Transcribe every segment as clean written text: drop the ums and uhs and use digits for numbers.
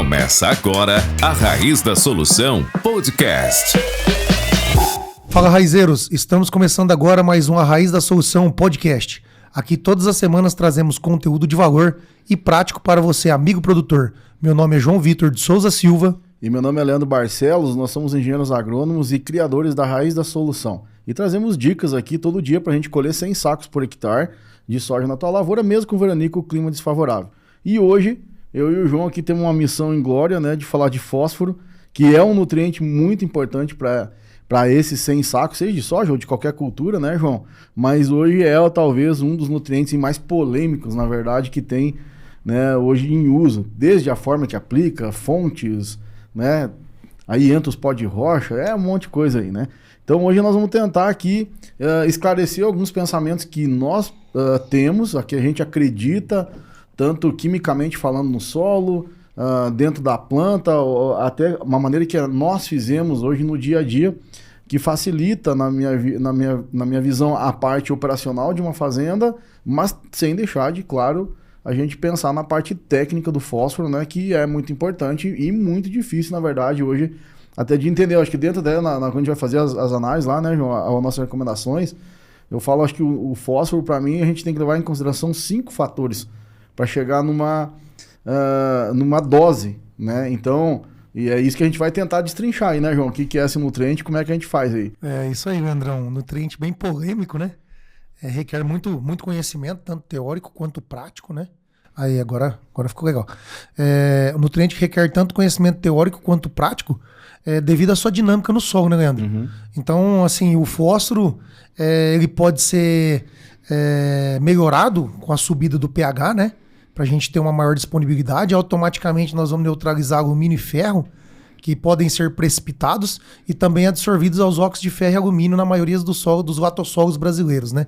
Começa agora a Raiz da Solução Podcast. Fala, raizeiros! Estamos começando agora mais um A Raiz da Solução Podcast. Aqui todas as semanas trazemos conteúdo de valor e prático para você, amigo produtor. Meu nome é João Vitor de Souza Silva. E meu nome é Leandro Barcelos, nós somos engenheiros agrônomos e criadores da Raiz da Solução. E trazemos dicas aqui todo dia para a gente colher 100 sacos por hectare de soja na tua lavoura, mesmo com o veranico, o clima desfavorável. E hoje, eu e o João aqui temos uma missão em glória, né, de falar de fósforo, que é um nutriente muito importante para esses 100 sacos, seja de soja ou de qualquer cultura, né, João? Mas hoje é talvez um dos nutrientes mais polêmicos, na verdade, que tem, né, hoje em uso. Desde a forma que aplica, fontes, né, aí entra os pó de rocha, é um monte de coisa aí, né? Então hoje nós vamos tentar aqui esclarecer alguns pensamentos que nós temos, a que a gente acredita, tanto quimicamente falando no solo, dentro da planta, até uma maneira que nós fizemos hoje no dia a dia, que facilita, na minha visão, a parte operacional de uma fazenda, mas sem deixar de, claro, a gente pensar na parte técnica do fósforo, né, que é muito importante e muito difícil, na verdade, hoje, até de entender. Eu acho que dentro dela, quando a gente vai fazer as análises lá, né, João, as nossas recomendações, eu falo, acho que o fósforo, para mim, a gente tem que levar em consideração 5 fatores para chegar numa dose, né? Então, e é isso que a gente vai tentar destrinchar aí, né, João? O que é esse nutriente, como é que a gente faz aí? É isso aí, Leandrão. Um nutriente bem polêmico, né? Requer muito conhecimento, tanto teórico quanto prático, né? Aí, agora ficou legal. O nutriente que requer tanto conhecimento teórico quanto prático devido à sua dinâmica no solo, né, Leandro? Uhum. Então, assim, o fósforo, ele pode ser melhorado com a subida do pH, né? Para a gente ter uma maior disponibilidade. Automaticamente nós vamos neutralizar alumínio e ferro, que podem ser precipitados e também absorvidos aos óxidos de ferro e alumínio na maioria dos latossolos brasileiros, né?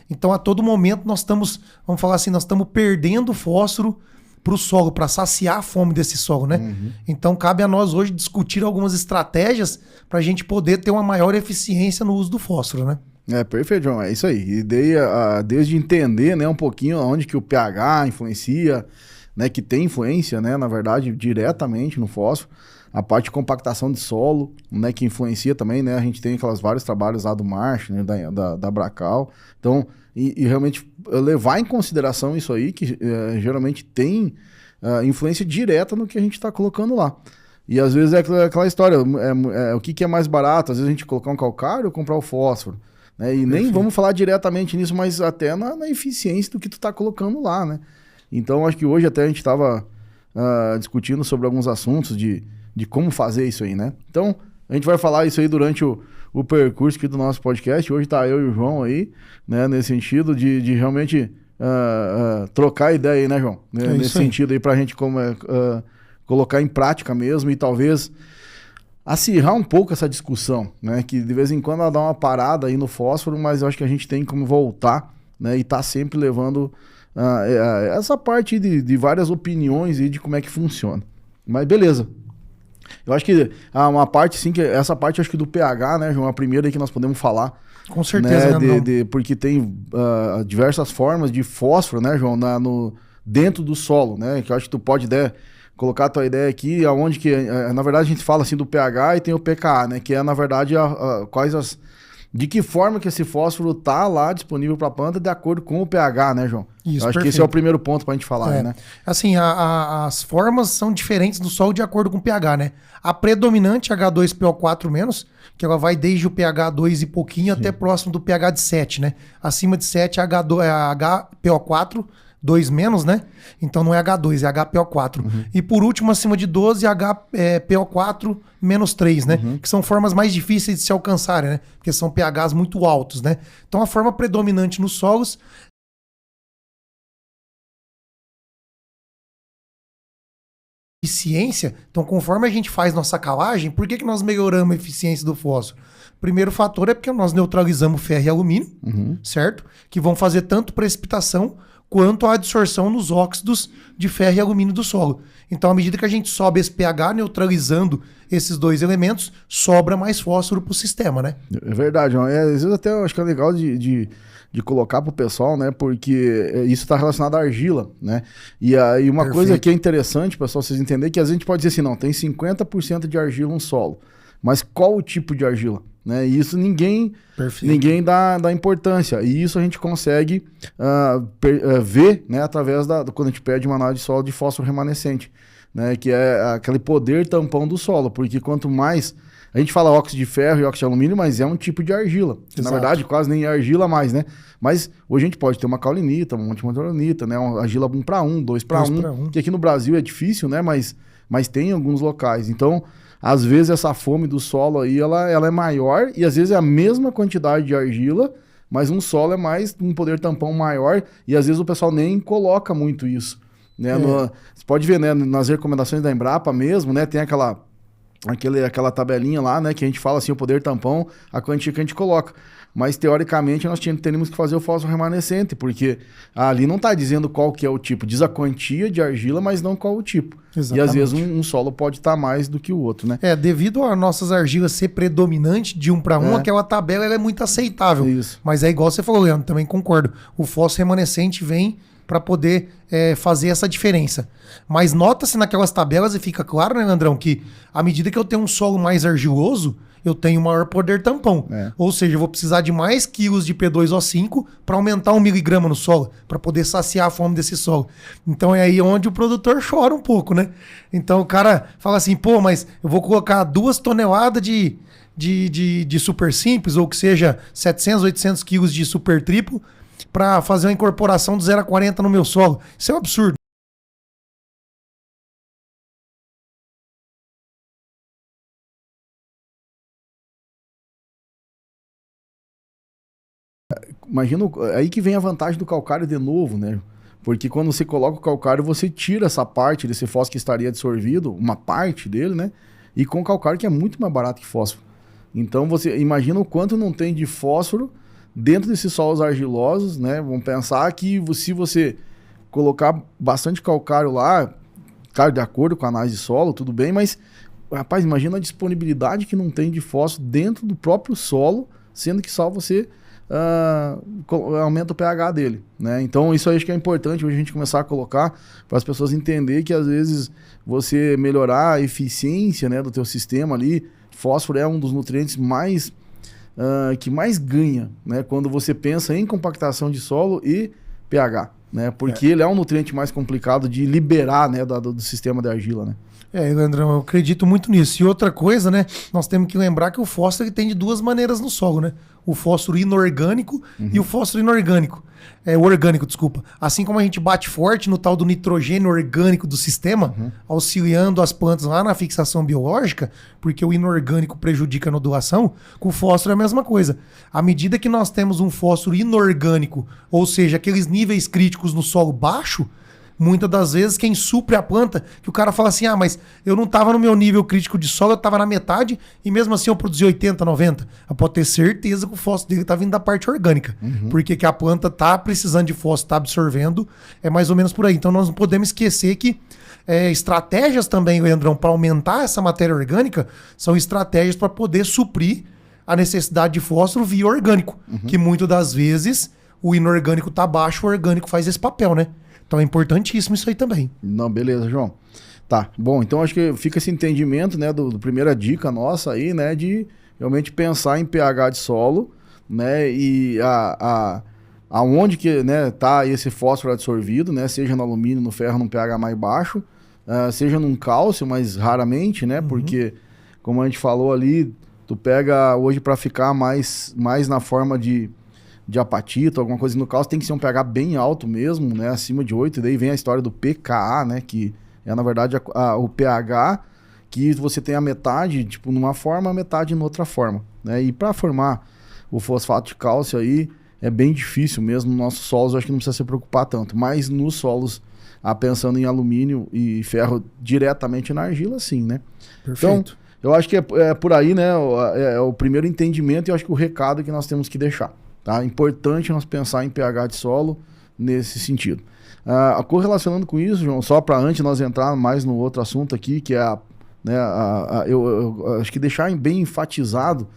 Então, a todo momento nós estamos, vamos falar assim, nós estamos perdendo fósforo para o solo, para saciar a fome desse solo, né? Uhum. Então, cabe a nós hoje discutir algumas estratégias para a gente poder ter uma maior eficiência no uso do fósforo, né? Perfeito, João, é isso aí. E desde entender, né, um pouquinho onde que o pH influencia, né, que tem influência, né, na verdade, diretamente no fósforo, a parte de compactação de solo, né, que influencia também, né, a gente tem vários trabalhos lá do Marsh, né, da Bracall, então, e realmente levar em consideração isso aí, que geralmente tem influência direta no que a gente está colocando lá. E às vezes é aquela história, o que é mais barato, às vezes a gente colocar um calcário ou comprar o fósforo. Né? E nem vamos falar diretamente nisso, mas até na eficiência do que tu está colocando lá, né? Então, acho que hoje até a gente estava discutindo sobre alguns assuntos de como fazer isso aí, né? Então, a gente vai falar isso aí durante o percurso aqui do nosso podcast. Hoje tá eu e o João aí, né? Nesse sentido de realmente trocar ideia aí, né, João? Nesse sentido aí pra gente colocar em prática mesmo e talvez acirrar um pouco essa discussão, né? Que de vez em quando ela dá uma parada aí no fósforo, mas eu acho que a gente tem como voltar, né? E tá sempre levando essa parte de várias opiniões e de como é que funciona. Mas beleza. Eu acho que uma parte, sim, que essa parte acho que do pH, né, João? A primeira aí que nós podemos falar. Com certeza, né? Porque tem diversas formas de fósforo, né, João? Dentro do solo, né? Que eu acho que tu pode colocar a tua ideia aqui, aonde que, na verdade, a gente fala assim do pH e tem o pKa, né? Que é, na verdade, de que forma que esse fósforo tá lá disponível para a planta de acordo com o pH, né, João? Isso, eu acho que esse é o primeiro ponto para a gente falar, né? Assim, as formas são diferentes do solo de acordo com o pH, né? A predominante H2PO4-, que ela vai desde o pH 2 e pouquinho até próximo do pH de 7, né? Acima de 7 é HPO4, 2-, né? Então não é H2, é HPO4. Uhum. E por último, acima de 12, HPO4-3, né? Uhum. Que são formas mais difíceis de se alcançarem, né? Porque são pHs muito altos, né? Então a forma predominante nos solos eficiência. Então, conforme a gente faz nossa calagem, por que nós melhoramos a eficiência do fósforo? Primeiro fator é porque nós neutralizamos ferro e alumínio, certo? Que vão fazer tanto precipitação quanto a absorção nos óxidos de ferro e alumínio do solo. Então, à medida que a gente sobe esse pH, neutralizando esses dois elementos, sobra mais fósforo para o sistema, né? É verdade, às vezes até eu acho que é legal de de colocar pro pessoal, né? Porque isso está relacionado à argila, né? E aí uma coisa que é interessante, pessoal, vocês entenderem, que às vezes a gente pode dizer assim, não, tem 50% de argila no solo. Mas qual o tipo de argila? Né? E isso ninguém dá importância. E isso a gente consegue ver, né, através quando a gente pede uma análise de solo de fósforo remanescente, né, que é aquele poder tampão do solo. Porque quanto mais... A gente fala óxido de ferro e óxido de alumínio, mas é um tipo de argila. Na verdade, quase nem é argila mais, né? Mas hoje a gente pode ter uma caulinita, uma antimontoronita, né? Uma argila 1 para 1, 2 para 1. Que aqui no Brasil é difícil, né? Mas tem em alguns locais. Então, às vezes essa fome do solo aí, ela é maior e às vezes é a mesma quantidade de argila, mas um solo é mais, um poder tampão maior e às vezes o pessoal nem coloca muito isso. Né? Você pode ver, né? Nas recomendações da Embrapa mesmo, né? Tem aquela tabelinha lá, né, que a gente fala assim, o poder tampão, a quantia que a gente coloca. Mas, teoricamente, nós teríamos que fazer o fósforo remanescente, porque ali não está dizendo qual que é o tipo. Diz a quantia de argila, mas não qual o tipo. Exatamente. E, às vezes, um solo pode estar mais do que o outro, né? Devido a nossas argilas ser predominante de 1 para 1, aquela tabela ela é muito aceitável. Isso. Mas é igual você falou, Leandro, também concordo. O fósforo remanescente vem para poder fazer essa diferença. Mas nota-se naquelas tabelas e fica claro, né, Leandrão, que à medida que eu tenho um solo mais argiloso, eu tenho maior poder tampão. Ou seja, eu vou precisar de mais quilos de P2O5 para aumentar 1 miligrama no solo, para poder saciar a fome desse solo. Então é aí onde o produtor chora um pouco, né? Então o cara fala assim, pô, mas eu vou colocar 2 toneladas de super simples, ou que seja 700, 800 quilos de super triplo, para fazer uma incorporação do 0 a 40 no meu solo. Isso é um absurdo. Imagina, aí que vem a vantagem do calcário de novo, né? Porque quando você coloca o calcário, você tira essa parte desse fósforo que estaria dissolvido, uma parte dele, né? E com o calcário que é muito mais barato que fósforo. Então você imagina o quanto não tem de fósforo dentro desses solos argilosos, né? Vamos pensar que se você colocar bastante calcário lá, claro, de acordo com a análise de solo, tudo bem, mas, rapaz, imagina a disponibilidade que não tem de fósforo dentro do próprio solo, sendo que só você aumenta o pH dele, né? Então isso aí acho que é importante a gente começar a colocar para as pessoas entenderem que às vezes você melhorar a eficiência, né, do teu sistema ali, fósforo é um dos nutrientes que mais ganha, né, quando você pensa em compactação de solo e pH, né, porque ele é um nutriente mais complicado de liberar, né, do sistema de argila, né. Leandrão, eu acredito muito nisso. E outra coisa, né, nós temos que lembrar que o fósforo ele tem de 2 maneiras no solo, né? O fósforo inorgânico e o fósforo inorgânico. O orgânico, desculpa. Assim como a gente bate forte no tal do nitrogênio orgânico do sistema, auxiliando as plantas lá na fixação biológica, porque o inorgânico prejudica a nodulação, com o fósforo é a mesma coisa. À medida que nós temos um fósforo inorgânico, ou seja, aqueles níveis críticos no solo baixo, muitas das vezes quem supre a planta, que o cara fala assim, mas eu não estava no meu nível crítico de solo, eu estava na metade e mesmo assim eu produzi 80, 90. Eu posso ter certeza que o fósforo dele está vindo da parte orgânica, porque que a planta está precisando de fósforo, está absorvendo, é mais ou menos por aí. Então nós não podemos esquecer que estratégias também, Leandrão, para aumentar essa matéria orgânica, são estratégias para poder suprir a necessidade de fósforo via orgânico, que muitas das vezes o inorgânico está baixo, o orgânico faz esse papel, né? Então é importantíssimo isso aí também. Não, beleza, João. Tá, bom, então acho que fica esse entendimento, né, do primeira dica nossa aí, né, de realmente pensar em pH de solo, né, e aonde que, né, tá esse fósforo absorvido, né, seja no alumínio, no ferro, num pH mais baixo, seja num cálcio, mas raramente, né, porque, como a gente falou ali, tu pega hoje para ficar mais na forma de apatita, alguma coisa no cálcio, tem que ser um pH bem alto mesmo, né, acima de 8, e daí vem a história do pKa, né, que é na verdade o pH que você tem a metade, tipo, numa forma, a metade em outra forma, né, e para formar o fosfato de cálcio aí, é bem difícil mesmo, nos nossos solos, eu acho que não precisa se preocupar tanto, mas nos solos, pensando em alumínio e ferro diretamente na argila, sim, né. Perfeito. Então, eu acho que é por aí, né, é o primeiro entendimento e eu acho que o recado que nós temos que deixar. Tá? Importante nós pensar em pH de solo nesse sentido. Correlacionando com isso, João, só para antes nós entrar mais no outro assunto aqui, que é eu acho que deixar bem enfatizado,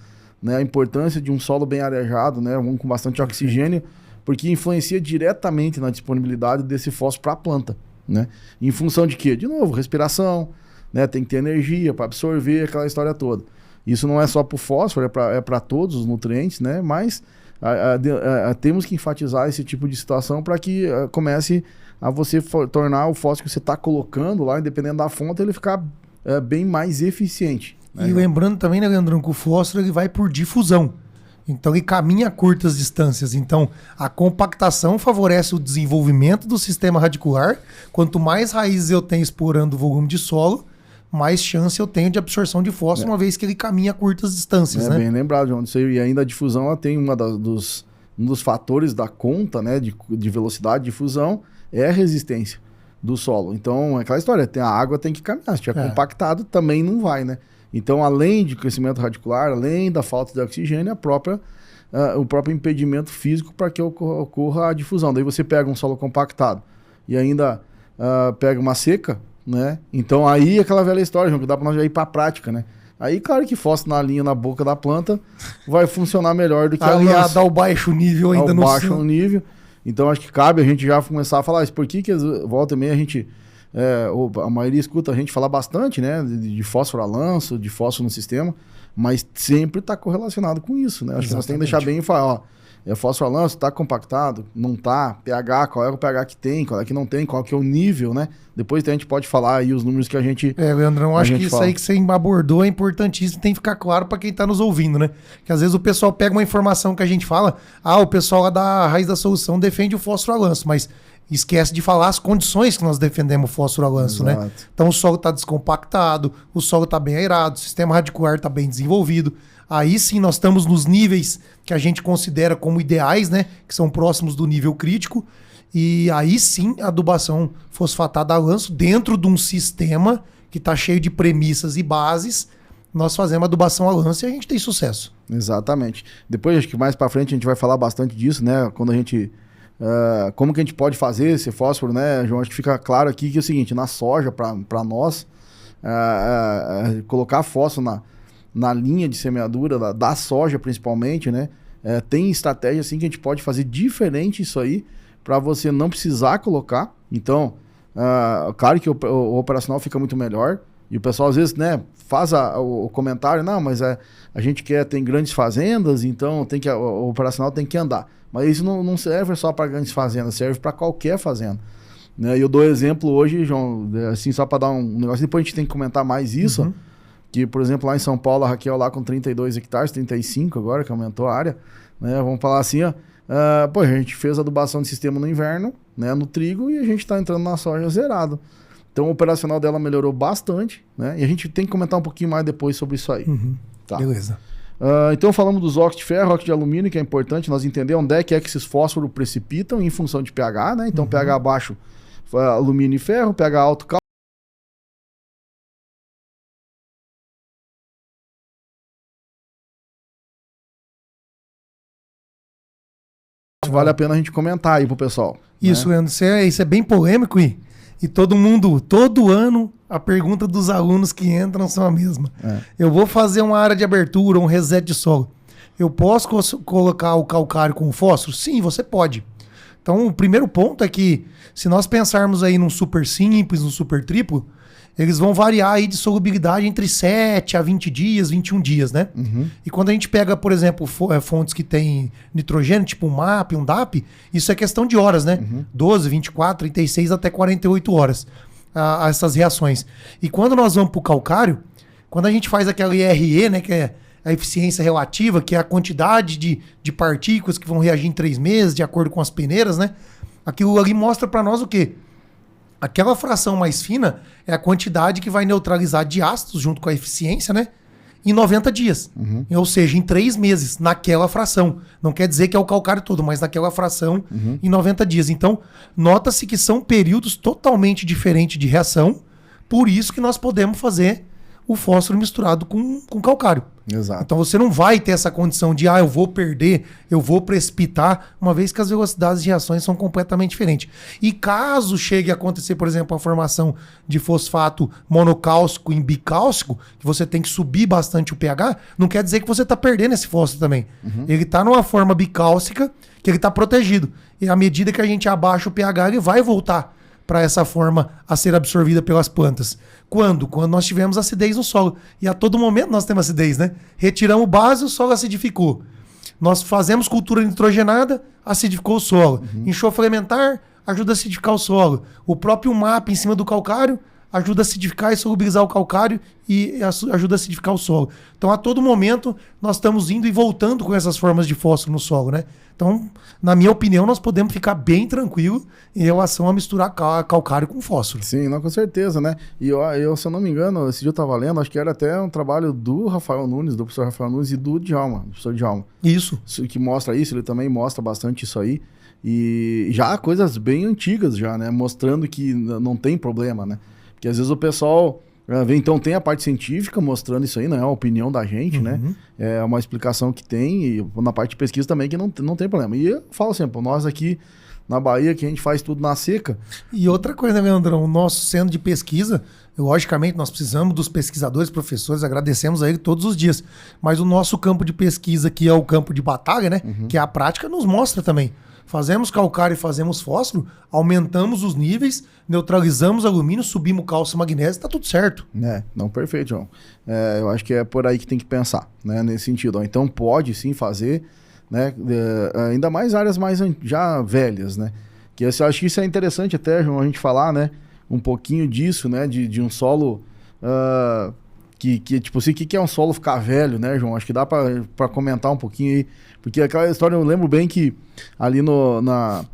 né, a importância de um solo bem arejado, né, com bastante oxigênio, Porque influencia diretamente na disponibilidade desse fósforo para a planta, né? Em função de quê? De novo, respiração, né? Tem que ter energia para absorver aquela história toda. Isso não é só para o fósforo, é para todos os nutrientes, né? Mas temos que enfatizar esse tipo de situação para que comece a você tornar o fósforo que você está colocando lá, independente da fonte, ele ficar bem mais eficiente. E lembrando também, né, Leandrão, que o fósforo ele vai por difusão. Então ele caminha a curtas distâncias. Então a compactação favorece o desenvolvimento do sistema radicular. Quanto mais raízes eu tenho explorando o volume de solo, mais chance eu tenho de absorção de fósforo, uma vez que ele caminha a curtas distâncias. Né? Bem lembrado, João. E ainda a difusão ela tem um dos fatores da conta, né, de velocidade de difusão é a resistência do solo. Então, aquela história, a água tem que caminhar. Se tiver compactado, também não vai, né? Então, além de crescimento radicular, além da falta de oxigênio, o próprio impedimento físico para que ocorra a difusão. Daí você pega um solo compactado e ainda pega uma seca, né? Então, aí aquela velha história, João, que dá para nós já ir para a prática, né? Aí, claro que fósforo na linha, na boca da planta, vai funcionar melhor do que aliado ao baixo nível ainda no baixo nível. Então, acho que cabe a gente já começar a falar isso. Por que volta e meia a gente... a maioria escuta a gente falar bastante, né, de fósforo a lanço, de fósforo no sistema, mas sempre está correlacionado com isso, né? Acho que nós temos que deixar bem e falar, ó, fósforo a lanço, está compactado, não está, pH, qual é o pH que tem, qual é que não tem, qual que é o nível, né? Depois a gente pode falar aí os números que a gente... Leandrão, acho que isso aí que você abordou é importantíssimo, tem que ficar claro para quem está nos ouvindo, né? Que às vezes o pessoal pega uma informação que a gente fala, o pessoal lá da Raiz da Solução defende o fósforo a lanço, mas esquece de falar as condições que nós defendemos o fósforo a lanço, né? Então o solo está descompactado, o solo está bem aerado, o sistema radicular está bem desenvolvido. Aí sim nós estamos nos níveis que a gente considera como ideais, né? Que são próximos do nível crítico. E aí sim a adubação fosfatada a lanço dentro de um sistema que está cheio de premissas e bases. Nós fazemos adubação a lanço e a gente tem sucesso. Exatamente. Depois, acho que mais para frente a gente vai falar bastante disso, né? Quando a gente... como que a gente pode fazer esse fósforo, né, João? Acho que fica claro aqui que é o seguinte, na soja, para nós, colocar fósforo na linha de semeadura da soja principalmente, né, tem estratégia assim que a gente pode fazer diferente isso aí, para você não precisar colocar. Então, claro que o operacional fica muito melhor, e o pessoal às vezes, né, faz o comentário, não, mas a gente tem grandes fazendas, então o operacional tem que andar. Mas isso não serve só para grandes fazendas, serve para qualquer fazenda. Né? E eu dou exemplo hoje, João, assim, só para dar um negócio, depois a gente tem que comentar mais isso, que, por exemplo, lá em São Paulo, a Raquel lá com 32 hectares, 35 agora, que aumentou a área, né? Vamos falar assim, ó, a gente fez adubação de sistema no inverno, né, no trigo, e a gente está entrando na soja zerado. Então o operacional dela melhorou bastante, né? E a gente tem que comentar um pouquinho mais depois sobre isso aí. Tá. Beleza. Então falamos dos óxidos de ferro, óxido de alumínio, que é importante nós entender onde é que esses fósforos precipitam em função de pH, né? Então pH baixo, alumínio e ferro, pH alto, cálcio. Vale a pena a gente comentar aí pro pessoal. Isso, né? Leandro, isso é bem polêmico e todo ano, a pergunta dos alunos que entram são a mesma. Eu vou fazer uma área de abertura, um reset de solo. Eu posso colocar o calcário com fósforo? Sim, você pode. Então, o primeiro ponto é que, se nós pensarmos aí num super simples, num super triplo, eles vão variar aí de solubilidade entre 7 a 20 dias, 21 dias, né? E quando a gente pega, por exemplo, fontes que tem nitrogênio, tipo um MAP, um DAP, isso é questão de horas, né? 12, 24, 36 até 48 horas, essas reações. E quando nós vamos para o calcário, quando a gente faz aquela IRE, né, que é a eficiência relativa, que é a quantidade de partículas que vão reagir em 3 meses, de acordo com as peneiras, né? Aquilo ali mostra para nós o quê? Aquela fração mais fina é a quantidade que vai neutralizar de ácidos junto com a eficiência, né? Em 90 dias. Ou seja, em 3 meses, naquela fração. Não quer dizer que é o calcário todo, mas naquela fração em 90 dias. Então, nota-se que são períodos totalmente diferentes de reação, por isso que nós podemos fazer o fósforo misturado com calcário. Exato. Então você não vai ter essa condição de, eu vou perder, eu vou precipitar, uma vez que as velocidades de reações são completamente diferentes. E caso chegue a acontecer, por exemplo, a formação de fosfato monocálcico em bicálcico, que você tem que subir bastante o pH, não quer dizer que você está perdendo esse fósforo também. Ele está numa forma bicálcica que ele está protegido. E à medida que a gente abaixa o pH, ele vai voltar para essa forma a ser absorvida pelas plantas. Quando? Quando nós tivemos acidez no solo. E a todo momento nós temos acidez, né? Retiramos base, o solo acidificou. Nós fazemos cultura nitrogenada, acidificou o solo. Enxofre elementar ajuda a acidificar o solo. O próprio MAP em cima do calcário ajuda a acidificar e solubilizar o calcário e ajuda a acidificar o solo. Então, a todo momento, nós estamos indo e voltando com essas formas de fósforo no solo, né? Então, na minha opinião, nós podemos ficar bem tranquilos em relação a misturar calcário com fósforo. Sim, não, com certeza, né? E eu, se eu não me engano, esse dia eu estava lendo, acho que era até um trabalho do Rafael Nunes, do professor Rafael Nunes e do professor Djalma. Isso. Que mostra isso, ele também mostra bastante isso aí. E já coisas bem antigas já, né? Mostrando que não tem problema, né? Porque às vezes o pessoal vem, então tem a parte científica mostrando isso aí, não é uma opinião da gente, né? É uma explicação que tem, e na parte de pesquisa também que não tem problema. E eu falo sempre, nós aqui na Bahia, que a gente faz tudo na seca. E outra coisa, né, Leandrão? O nosso centro de pesquisa, logicamente, nós precisamos dos pesquisadores, professores, agradecemos a ele todos os dias. Mas o nosso campo de pesquisa, que é o campo de batalha, né? Que é a prática, nos mostra também. Fazemos calcário e fazemos fósforo, aumentamos os níveis, neutralizamos alumínio, subimos cálcio e magnésio, tá tudo certo. Não, perfeito, João. Eu acho que é por aí que tem que pensar, né, nesse sentido. Então pode sim fazer, né, ainda mais áreas mais já velhas, né? Que eu acho que isso é interessante até, João, a gente falar, né, um pouquinho disso, né, de um solo que tipo assim, o que é um solo ficar velho, né, João? Acho que dá para comentar um pouquinho aí, porque aquela história, eu lembro bem que ali na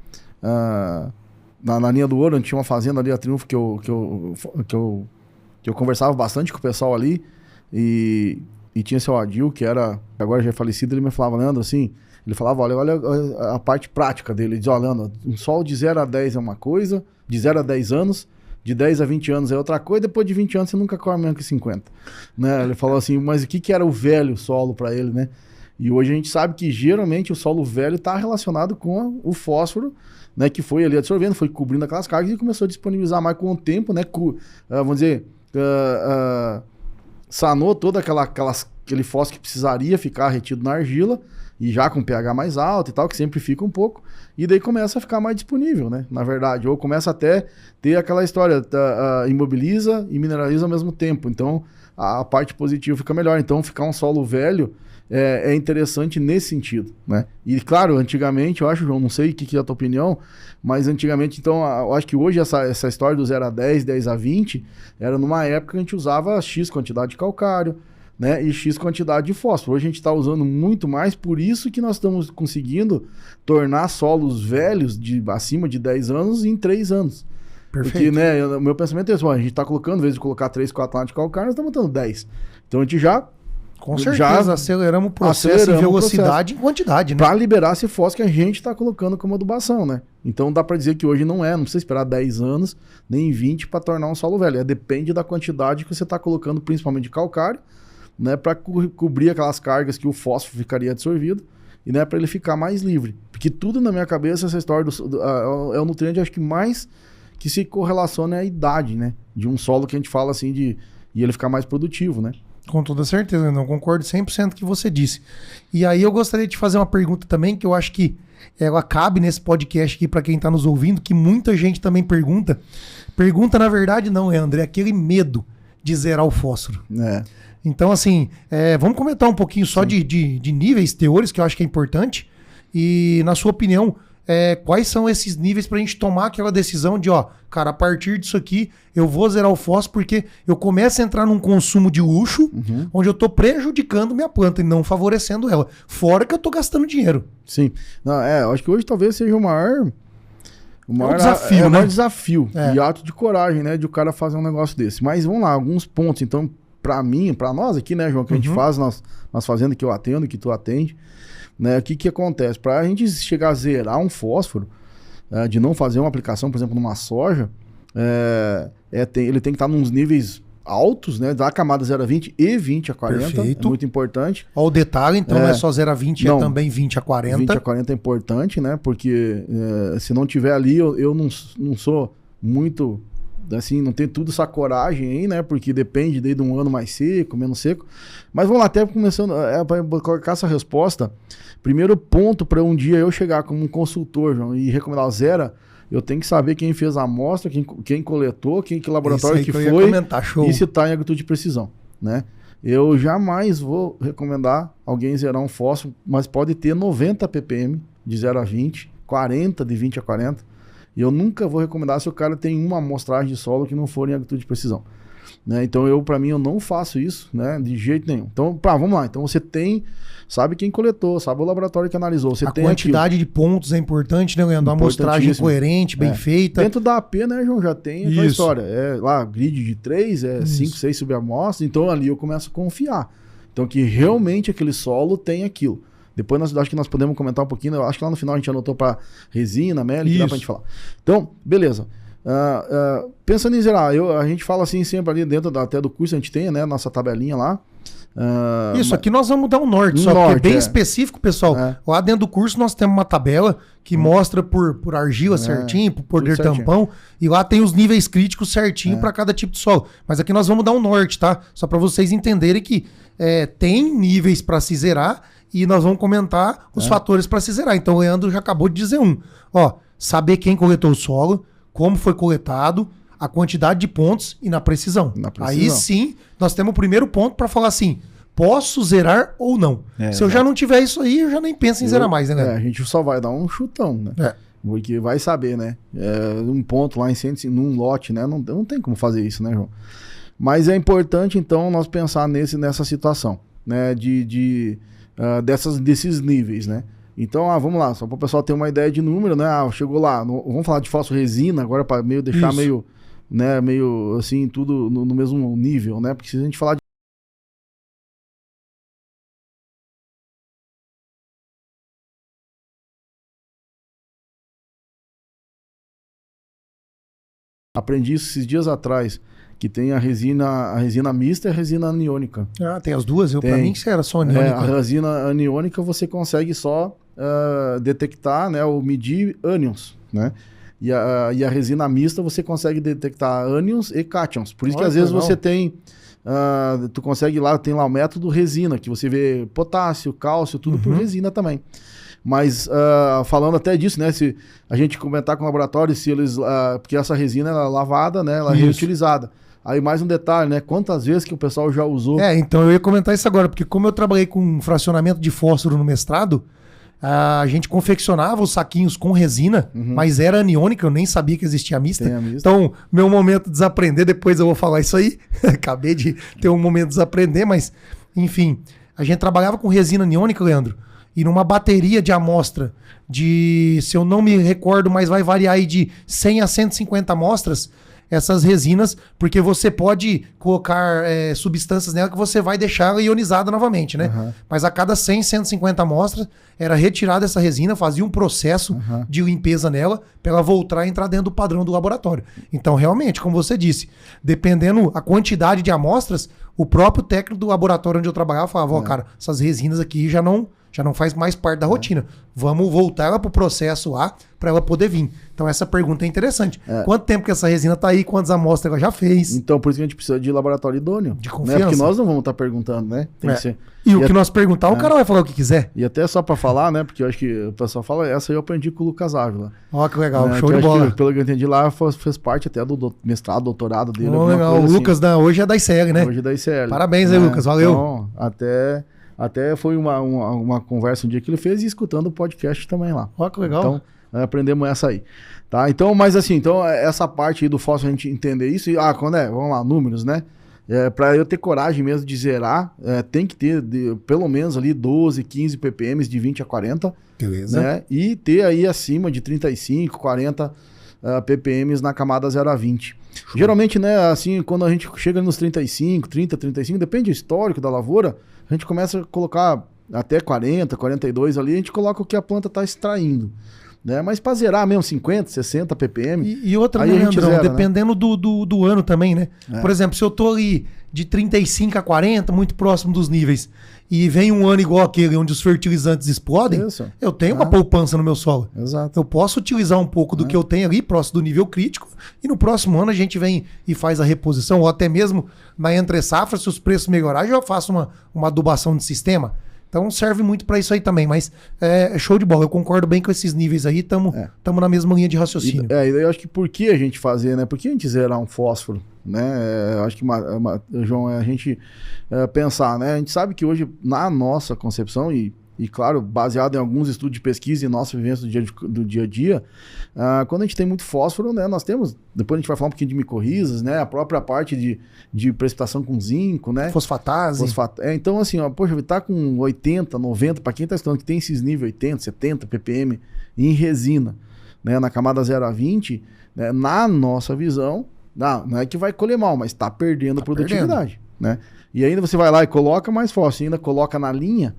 linha do ouro, onde tinha uma fazenda ali, a Triunfo, que eu conversava bastante com o pessoal ali, e tinha seu Adil, que agora já é falecido, ele me falava, Leandro, assim, ele falava, olha a parte prática dele, ele dizia, olha, Leandro, um sol de 0 a 10 é uma coisa, de 0 a 10 anos, de 10 a 20 anos é outra coisa, depois de 20 anos você nunca come menos que 50. Né? Ele falou assim, mas o que era o velho solo para ele, né? E hoje a gente sabe que geralmente o solo velho está relacionado com o fósforo, né, que foi ali absorvendo, foi cobrindo aquelas cargas e começou a disponibilizar mais com o tempo, né? Vamos dizer, sanou todo aquele fósforo que precisaria ficar retido na argila, e já com pH mais alto e tal, que sempre fica um pouco, e daí começa a ficar mais disponível, né? Na verdade, ou começa até ter aquela história, imobiliza e mineraliza ao mesmo tempo, então a parte positiva fica melhor. Então ficar um solo velho é interessante nesse sentido, né? E claro, antigamente, eu acho, João, não sei o que é a tua opinião, mas antigamente, então, eu acho que hoje essa história do 0 a 10, 10 a 20, era numa época que a gente usava X quantidade de calcário, né, e X quantidade de fósforo. Hoje a gente está usando muito mais, por isso que nós estamos conseguindo tornar solos velhos de acima de 10 anos em 3 anos. Perfeito. Porque, né, o meu pensamento é esse, a gente está colocando, em vez de colocar 3, 4 latas de calcário, nós estamos botando 10. Então a gente já... Com certeza, aceleramos o processo em velocidade e em quantidade, né? Para liberar esse fósforo que a gente está colocando como adubação, né? Então dá para dizer que hoje não precisa esperar 10 anos, nem 20 para tornar um solo velho. Depende da quantidade que você está colocando, principalmente de calcário, né, para cobrir aquelas cargas que o fósforo ficaria absorvido e, né, para ele ficar mais livre. Porque tudo na minha cabeça, essa história é o nutriente, acho que mais que se correlaciona à idade, né, de um solo que a gente fala assim e ele ficar mais produtivo, né? Com toda certeza, não concordo 100% com o que você disse. E aí eu gostaria de fazer uma pergunta também, que eu acho que ela cabe nesse podcast aqui para quem está nos ouvindo, que muita gente também pergunta. Pergunta, na verdade, não, Leandro, é aquele medo de zerar o fósforo. Então, assim, vamos comentar um pouquinho só de níveis, teores, que eu acho que é importante. E, na sua opinião, quais são esses níveis pra gente tomar aquela decisão de, cara, a partir disso aqui, eu vou zerar o fósforo porque eu começo a entrar num consumo de luxo, onde eu tô prejudicando minha planta e não favorecendo ela. Fora que eu tô gastando dinheiro. Sim. Não, eu acho que hoje talvez seja o maior desafio, né? O maior desafio e ato de coragem, né, de o cara fazer um negócio desse. Mas vamos lá, alguns pontos. Então, pra mim, pra nós aqui, né, João, que a gente faz, nós fazendo, que eu atendo, que tu atende, né, o que acontece? Pra gente chegar a zerar um fósforo, de não fazer uma aplicação, por exemplo, numa soja, ele tem que estar nos níveis altos, né? Da camada 0 a 20 e 20 a 40. Perfeito. É muito importante. Ó, o detalhe, então, não é só 0 a 20, não, é também 20 a 40. 20 a 40 é importante, né? Porque se não tiver ali, eu não sou muito, assim, não tenho tudo essa coragem aí, né? Porque depende de um ano mais seco, menos seco. Mas vamos lá, até começando, para colocar essa resposta, primeiro ponto para um dia eu chegar como um consultor, João, e recomendar o zero, eu tenho que saber quem fez a amostra, quem coletou, que laboratório que foi e se está em agricultura de precisão, né? Eu jamais vou recomendar alguém zerar um fósforo, mas pode ter 90 ppm de 0 a 20, 40 de 20 a 40. E eu nunca vou recomendar se o cara tem uma amostragem de solo que não for em agricultura de precisão. Né? Então, para mim, eu não faço isso, né? De jeito nenhum. Então, vamos lá. Então, você sabe quem coletou, sabe o laboratório que analisou. Você tem quantidade de pontos é importante, né, Leandro? A amostragem coerente, bem feita. Dentro da AP, né, João, já tem aquela história. Lá, grid de 3, 5, 6 subamostras. Então, ali eu começo a confiar. Então, que realmente aquele solo tem aquilo. Depois acho que nós podemos comentar um pouquinho. Eu acho que lá no final a gente anotou para resina, mel, que dá pra gente falar. Então, beleza. Pensando em zerar, a gente fala assim sempre ali dentro até do curso, a gente tem, né, nossa tabelinha lá. Aqui nós vamos dar um norte, só que é bem específico, pessoal. Lá dentro do curso nós temos uma tabela que mostra por argila certinho, por poder tampão, e lá tem os níveis críticos certinho para cada tipo de solo. Mas aqui nós vamos dar um norte, tá? Só para vocês entenderem que tem níveis para se zerar e nós vamos comentar os fatores para se zerar. Então o Leandro já acabou de dizer saber quem coletou o solo, como foi coletado, a quantidade de pontos e na precisão. Aí sim, nós temos o primeiro ponto para falar assim, posso zerar ou não. Se eu já não tiver isso aí, eu já nem penso em zerar mais, né, galera? A gente só vai dar um chutão, né? Porque vai saber, né? Um ponto lá em 100, num lote, né? Não tem como fazer isso, né, João? Mas é importante, então, nós pensar nessa situação, né? Desses níveis, né? Então, vamos lá, só para o pessoal ter uma ideia de número, né? Chegou lá, vamos falar de fósforo-resina agora para deixar meio assim, tudo no mesmo nível, né? Porque se a gente falar de aprendi isso esses dias atrás, que tem a resina mista e a resina aniônica. Tem as duas? Para mim que era só aniônica. A resina aniônica você consegue só detectar, né, ou medir ânions, né? E a resina mista você consegue detectar ânions e cátions. Por isso que às vezes você tem... tu consegue tem lá o método resina, que você vê potássio, cálcio, tudo por resina também. Mas falando até disso, né? Se a gente comentar com o laboratório, se eles... porque essa resina ela é lavada, né? Ela é reutilizada. Aí mais um detalhe, né? Quantas vezes que o pessoal já usou... Então eu ia comentar isso agora, porque como eu trabalhei com fracionamento de fósforo no mestrado, a gente confeccionava os saquinhos com resina, mas era aniônica, eu nem sabia que existia a mista. Então, meu momento de desaprender, depois eu vou falar isso aí. Acabei de ter um momento de desaprender, mas, enfim, a gente trabalhava com resina aniônica, Leandro, e numa bateria de amostra se eu não me recordo, mas vai variar aí de 100 a 150 amostras, essas resinas, porque você pode colocar substâncias nela que você vai deixar ela ionizada novamente, né? Mas a cada 100, 150 amostras, era retirada essa resina, fazia um processo de limpeza nela, para ela voltar a entrar dentro do padrão do laboratório. Então, realmente, como você disse, dependendo a quantidade de amostras, o próprio técnico do laboratório onde eu trabalhava falava, cara, essas resinas aqui já não faz mais parte da rotina. Vamos voltar ela pro processo lá para ela poder vir. Então essa pergunta é interessante. Quanto tempo que essa resina tá aí? Quantas amostras ela já fez? Então por isso que a gente precisa de laboratório idôneo. De confiança. Né? Porque nós não vamos estar perguntando, né? Tem que ser. E o que nós perguntar, o cara vai falar o que quiser. E até só para falar, né? Porque eu acho que o pessoal fala, essa aí eu aprendi com o Lucas Ávila. Ó, que legal, show de bola. Pelo que eu entendi lá, fez parte até do mestrado, doutorado dele. Legal, o Lucas assim. Hoje é da ICL, né? Hoje é da ICL. Parabéns aí, Lucas, valeu. Então, até foi uma conversa um dia que ele fez e escutando o podcast também lá. Ó, que legal. Então, aprendemos essa aí. Tá? Então, mas assim, essa parte aí do fósforo, a gente entender isso. Vamos lá, números, né? Para eu ter coragem mesmo de zerar, tem que ter pelo menos ali 12, 15 ppm de 20 a 40. Beleza. Né? E ter aí acima de 35, 40 ppm na camada 0 a 20. Geralmente, né, assim, quando a gente chega nos 35, depende do histórico da lavoura, a gente começa a colocar até 40, 42 ali, a gente coloca o que a planta está extraindo. né? Mas para zerar mesmo 50, 60 ppm... E outra, aí né, a gente Leandrão, zera, né? dependendo do ano também, né? Por exemplo, se eu tô ali de 35 a 40, muito próximo dos níveis, e vem um ano igual aquele onde os fertilizantes explodem, Isso. eu tenho uma poupança no meu solo. Exato. Eu posso utilizar um pouco do que eu tenho ali, próximo do nível crítico, e no próximo ano a gente vem e faz a reposição, ou até mesmo na entre-safra, se os preços melhorarem, eu faço uma adubação de sistema. Então serve muito para isso aí também, mas é show de bola. Eu concordo bem com esses níveis aí, estamos na mesma linha de raciocínio. E daí eu acho que por que a gente fazer, né? Por que a gente zerar um fósforo, né? Eu acho que, João, a gente pensar, né? A gente sabe que hoje, na nossa concepção, e claro, baseado em alguns estudos de pesquisa e nossa vivência do dia a dia, quando a gente tem muito fósforo, né, nós temos, depois a gente vai falar um pouquinho de micorrizas, né, a própria parte de precipitação com zinco, né? Fosfatase. Então, assim, ó, poxa, tá com 80, 90, para quem tá estudando que tem esses níveis 80, 70 ppm em resina, né, na camada 0 a 20, né, na nossa visão, não é que vai colher mal, mas tá perdendo produtividade, né? E ainda você vai lá e coloca mais fósforo, ainda coloca na linha,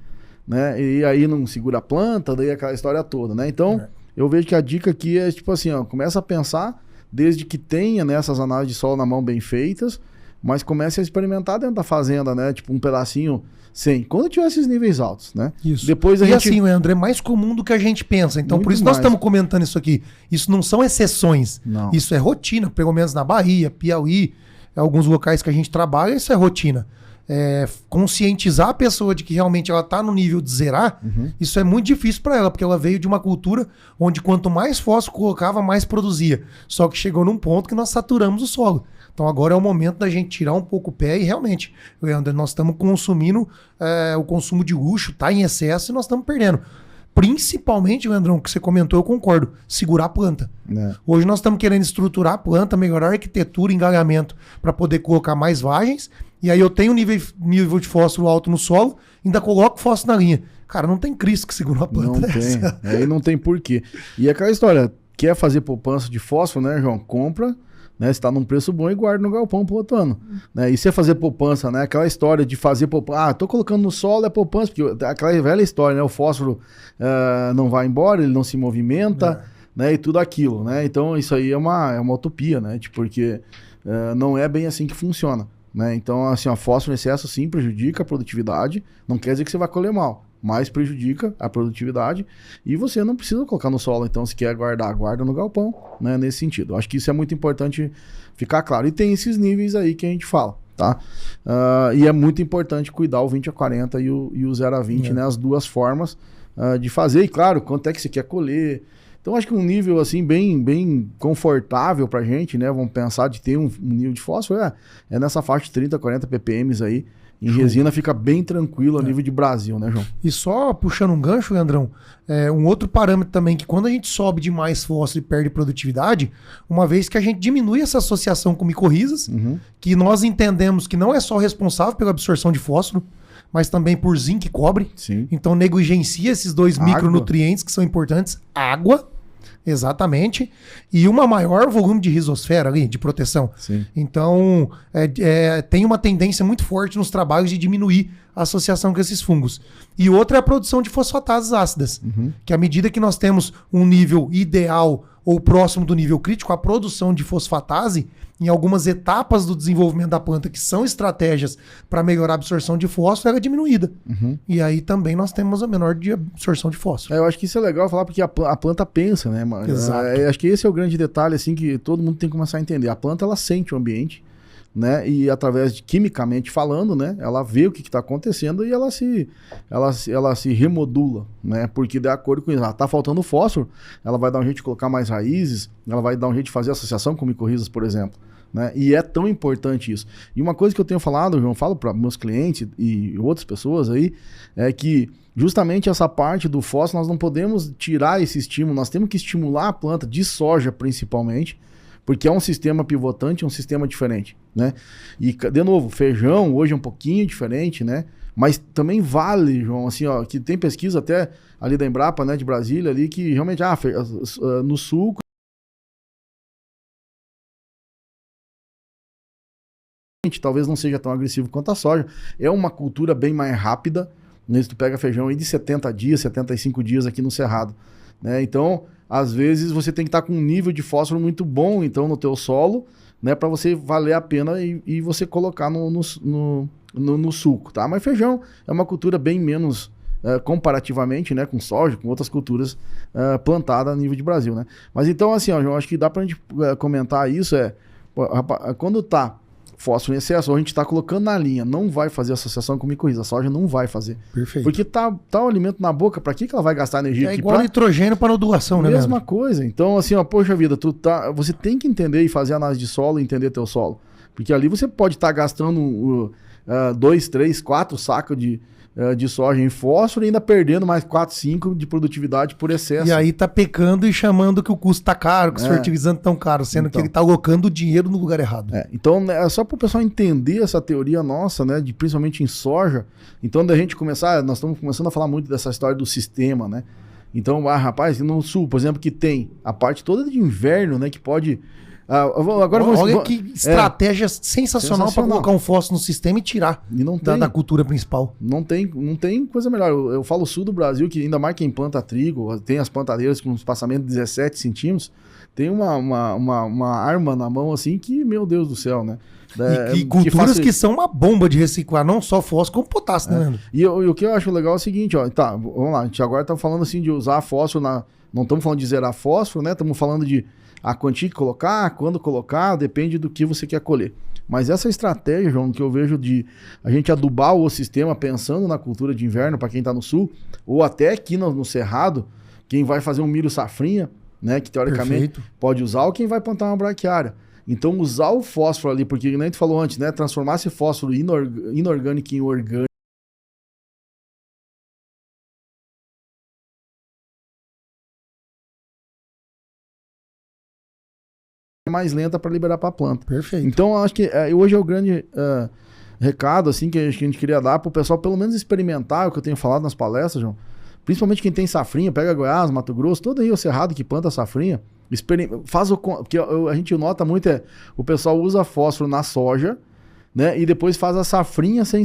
né? E aí não segura a planta, daí aquela história toda, né? Então, eu vejo que a dica aqui é tipo assim, ó, começa a pensar desde que tenha, né, essas análises de solo na mão bem feitas, mas comece a experimentar dentro da fazenda, né? Tipo um pedacinho sem, quando tiver esses níveis altos, né? Isso. Depois e gente... assim, André, é mais comum do que a gente pensa. Então, Muito por isso nós mais. estamos comentando isso aqui. Isso não são exceções. Não. Isso é rotina, pelo menos na Bahia, Piauí, alguns locais que a gente trabalha, isso é rotina. Conscientizar a pessoa de que realmente ela está no nível de zerar, isso é muito difícil para ela, porque ela veio de uma cultura onde quanto mais fósforo colocava, mais produzia. Só que chegou num ponto que nós saturamos o solo. Então agora é o momento da gente tirar um pouco o pé e realmente, Leandro, nós estamos consumindo, o consumo de luxo está em excesso e nós estamos perdendo. Principalmente, Leandrão, o que você comentou, eu concordo, segurar a planta. Hoje nós estamos querendo estruturar a planta, melhorar a arquitetura, engalhamento, para poder colocar mais vagens. E aí eu tenho nível de fósforo alto no solo, ainda coloco fósforo na linha. Cara, não tem Cristo que segura a planta não dessa. Tem, aí não tem porquê. E aquela história, quer fazer poupança de fósforo, né, João? Compra, né, está num preço bom e guarda no galpão pro outro ano. Né? E se é fazer poupança, né, aquela história de fazer poupança, tô colocando no solo é poupança, porque aquela velha história, né, o fósforo não vai embora, ele não se movimenta, né, e tudo aquilo, né? Então isso aí é uma utopia, né, tipo, porque não é bem assim que funciona. Né? Então, assim, o fósforo em excesso sim prejudica a produtividade, não quer dizer que você vai colher mal, mas prejudica a produtividade e você não precisa colocar no solo. Então, se quer guardar, guarda no galpão, né? Nesse sentido. Eu acho que isso é muito importante ficar claro. E tem esses níveis aí que a gente fala, tá? E é muito importante cuidar o 20 a 40 e o 0 a 20, né? As duas formas de fazer. E claro, quanto é que você quer colher. Então, acho que um nível assim bem confortável pra gente, né? Vamos pensar de ter um nível de fósforo, é nessa faixa de 30, 40 ppm aí. Em resina fica bem tranquilo a nível de Brasil, né, João? E só puxando um gancho, Leandrão, um outro parâmetro também, que quando a gente sobe demais fósforo e perde produtividade, uma vez que a gente diminui essa associação com micorrizas, que nós entendemos que não é só responsável pela absorção de fósforo, mas também por zinco e cobre. Sim. Então negligencia esses dois micronutrientes que são importantes. Água, exatamente. E uma maior volume de risosfera ali, de proteção. Sim. Então tem uma tendência muito forte nos trabalhos de diminuir a associação com esses fungos. E outra é a produção de fosfatases ácidas, que à medida que nós temos um nível ideal ou próximo do nível crítico, a produção de fosfatase em algumas etapas do desenvolvimento da planta, que são estratégias para melhorar a absorção de fósforo, ela é diminuída. E aí também nós temos a menor de absorção de fósforo. Eu acho que isso é legal falar, porque a planta pensa, né? Exato. Acho que esse é o grande detalhe, assim, que todo mundo tem que começar a entender. A planta, ela sente o ambiente, né? E através de, quimicamente falando, né? Ela vê o que está acontecendo e ela se remodula, né? Porque de acordo com isso, ela tá faltando fósforo, ela vai dar um jeito de colocar mais raízes, ela vai dar um jeito de fazer associação com micorrizas, por exemplo. Né? E é tão importante isso. E uma coisa que eu tenho falado, João, falo para meus clientes e outras pessoas aí, é que justamente essa parte do fósforo nós não podemos tirar esse estímulo, nós temos que estimular a planta de soja principalmente, porque é um sistema pivotante, é um sistema diferente, né? E, de novo, feijão hoje é um pouquinho diferente, né? Mas também vale, João, assim, ó, que tem pesquisa até ali da Embrapa, né, de Brasília, ali, que realmente, no sul, talvez não seja tão agressivo quanto a soja, é uma cultura bem mais rápida, né? Se tu pega feijão aí de 70 dias, 75 dias aqui no Cerrado, né? Então, às vezes você tem que estar com um nível de fósforo muito bom, então, no teu solo, né, para você valer a pena e você colocar no suco, tá? Mas feijão é uma cultura bem menos, comparativamente, né, com soja, com outras culturas plantadas a nível de Brasil, né? Mas então, assim, ó, João, acho que dá pra gente comentar isso, quando tá fósforo em excesso, a gente tá colocando na linha, não vai fazer associação com micorriza, a soja não vai fazer. Perfeito. Porque tá o alimento na boca, pra que ela vai gastar energia? É igual nitrogênio para nodulação, né? Mesma coisa. Então, assim, ó, poxa vida, você tem que entender e fazer análise de solo e entender teu solo. Porque ali você pode estar gastando 2, 3, 4 sacos de soja em fósforo e ainda perdendo mais 4, 5 de produtividade por excesso. E aí tá pecando e chamando que o custo tá caro, que os fertilizantes tão caros, sendo que ele tá alocando o dinheiro no lugar errado. Então, né, só para o pessoal entender essa teoria nossa, né, principalmente em soja, então da gente começar, nós estamos começando a falar muito dessa história do sistema, né? Então, rapaz, no sul, por exemplo, que tem a parte toda de inverno, né, que pode... Olha que estratégia sensacional para colocar um fósforo no sistema e tirar da cultura principal. Não tem coisa melhor. Eu falo sul do Brasil, que ainda mais quem planta trigo, tem as plantadeiras com espaçamento de 17 centímetros, tem uma arma na mão assim que, meu Deus do céu, né? E culturas que são uma bomba de reciclar, não só fósforo, como potássio, né, Leandro? E o que eu acho legal é o seguinte, ó, tá, vamos lá, a gente agora tá falando assim de usar fósforo, não estamos falando de zerar fósforo, né? Estamos falando de a quantia que colocar, quando colocar, depende do que você quer colher. Mas essa estratégia, João, que eu vejo de a gente adubar o sistema pensando na cultura de inverno para quem está no sul, ou até aqui no Cerrado, quem vai fazer um milho safrinha, né, que teoricamente pode usar, ou quem vai plantar uma braquiária. Então usar o fósforo ali, porque nem a gente falou antes, né, transformar esse fósforo inorgânico em orgânico, mais lenta para liberar para a planta. Perfeito. Então, acho que hoje é o grande recado assim, que a gente queria dar para o pessoal, pelo menos experimentar o que eu tenho falado nas palestras, João. Principalmente quem tem safrinha, pega Goiás, Mato Grosso, todo aí o Cerrado que planta safrinha, porque a gente nota muito o pessoal usa fósforo na soja, né, e depois faz a safrinha sem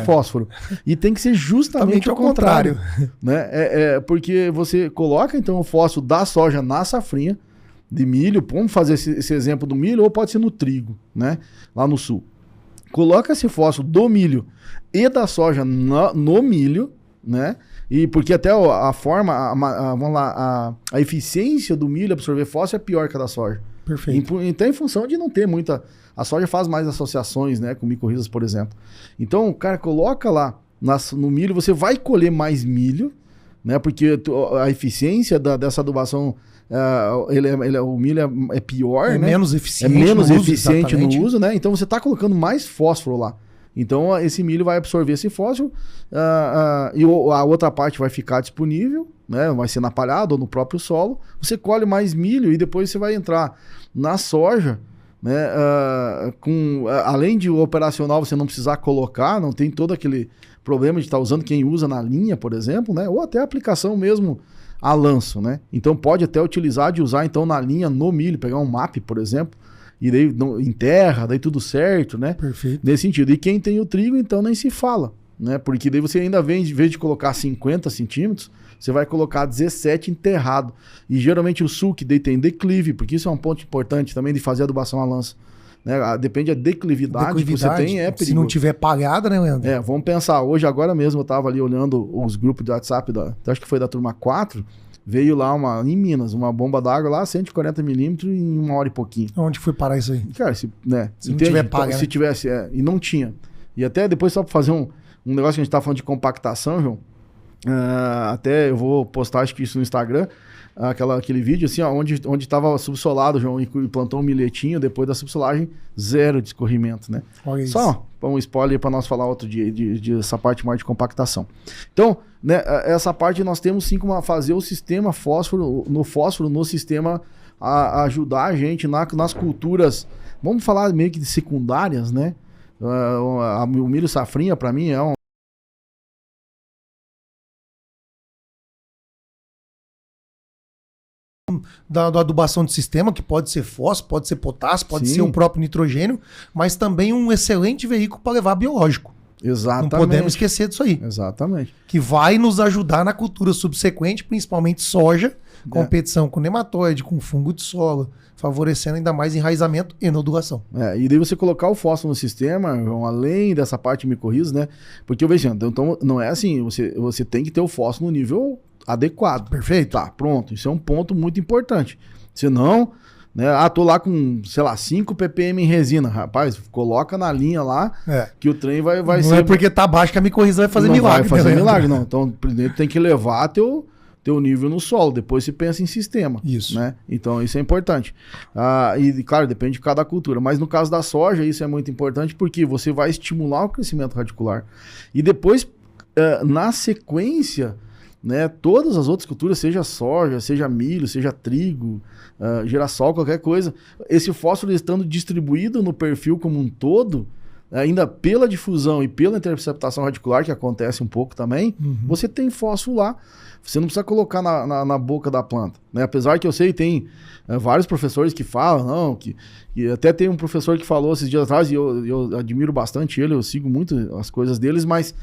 fósforo. E tem que ser justamente o contrário. Né? Porque você coloca então o fósforo da soja na safrinha, de milho, vamos fazer esse exemplo do milho, ou pode ser no trigo, né? Lá no sul. Coloca esse fósforo do milho e da soja no milho, né? E porque até a forma, vamos lá, a eficiência do milho absorver fósforo é pior que a da soja. Perfeito. Então, em função de não ter muita... A soja faz mais associações, né? Com micorrizas, por exemplo. Então, cara, coloca lá no milho, você vai colher mais milho, né? Porque a eficiência dessa adubação... o milho é pior, né? Menos eficiente no uso, né? Então você está colocando mais fósforo lá. Então esse milho vai absorver esse fósforo e a outra parte vai ficar disponível, né? Vai ser na palhada ou no próprio solo. Você colhe mais milho e depois você vai entrar na soja, né? Além de o operacional você não precisar colocar, não tem todo aquele problema de estar usando quem usa na linha, por exemplo, né? Ou até a aplicação mesmo a lanço, né? Então pode até utilizar de usar então na linha no milho, pegar um MAP, por exemplo, e daí em terra, daí tudo certo, né? Perfeito. Nesse sentido. E quem tem o trigo, então nem se fala, né? Porque daí você ainda vem, em vez de colocar 50 centímetros, você vai colocar 17 enterrado. E geralmente o sul que daí tem declive, porque isso é um ponto importante também de fazer adubação a lança. Né? Depende da declividade que você tem, é perigoso. Se não tiver palhada, né, Leandro? Vamos pensar, hoje agora mesmo eu estava ali olhando os grupos de WhatsApp, acho que foi da turma 4, veio lá em Minas, uma bomba d'água lá, 140 milímetros em 1 hora e pouquinho. Onde foi parar isso aí? Cara, se não tiver paga, se tivesse, e não tinha. E até depois só para fazer um negócio que a gente estava falando de compactação, João, até eu vou postar acho que isso no Instagram, aquele vídeo assim, ó, onde estava subsolado, João, e plantou um milhetinho, depois da subsolagem, 0 de escorrimento, né? Olha isso. Só um spoiler para nós falar outro dia essa parte mais de compactação. Então, né, essa parte nós temos sim como fazer o sistema fósforo no sistema ajudar a gente nas culturas, vamos falar meio que de secundárias, né? O milho safrinha para mim é da adubação de sistema, que pode ser fósforo, pode ser potássio, pode Sim. ser o próprio nitrogênio, mas também um excelente veículo para levar biológico. Exatamente. Não podemos esquecer disso aí. Exatamente. Que vai nos ajudar na cultura subsequente, principalmente soja, competição com nematóide, com fungo de solo, favorecendo ainda mais enraizamento e nodulação. E daí você colocar o fósforo no sistema, além dessa parte de micorrizas, né? Porque eu vejo, então não é assim, você tem que ter o fósforo no nível adequado. Perfeito. Tá, pronto. Isso é um ponto muito importante. Senão, né? Tô lá com, sei lá, 5 ppm em resina. Rapaz, coloca na linha lá que o trem vai não ser... Não é porque tá baixo que a micorriza vai fazer milagre. Não vai fazer milagre, não. Então, primeiro tem que levar teu nível no solo, depois se pensa em sistema. Isso. Né? Então, isso é importante. E, claro, depende de cada cultura. Mas no caso da soja, isso é muito importante porque você vai estimular o crescimento radicular. E depois, na sequência, né, todas as outras culturas, seja soja, seja milho, seja trigo, girassol, qualquer coisa, esse fósforo estando distribuído no perfil como um todo, ainda pela difusão e pela interceptação radicular, que acontece um pouco também, você tem fósforo lá. Você não precisa colocar na boca da planta. Né? Apesar que eu sei, tem vários professores que falam, que até tem um professor que falou esses dias atrás, e eu admiro bastante ele, eu sigo muito as coisas deles, mas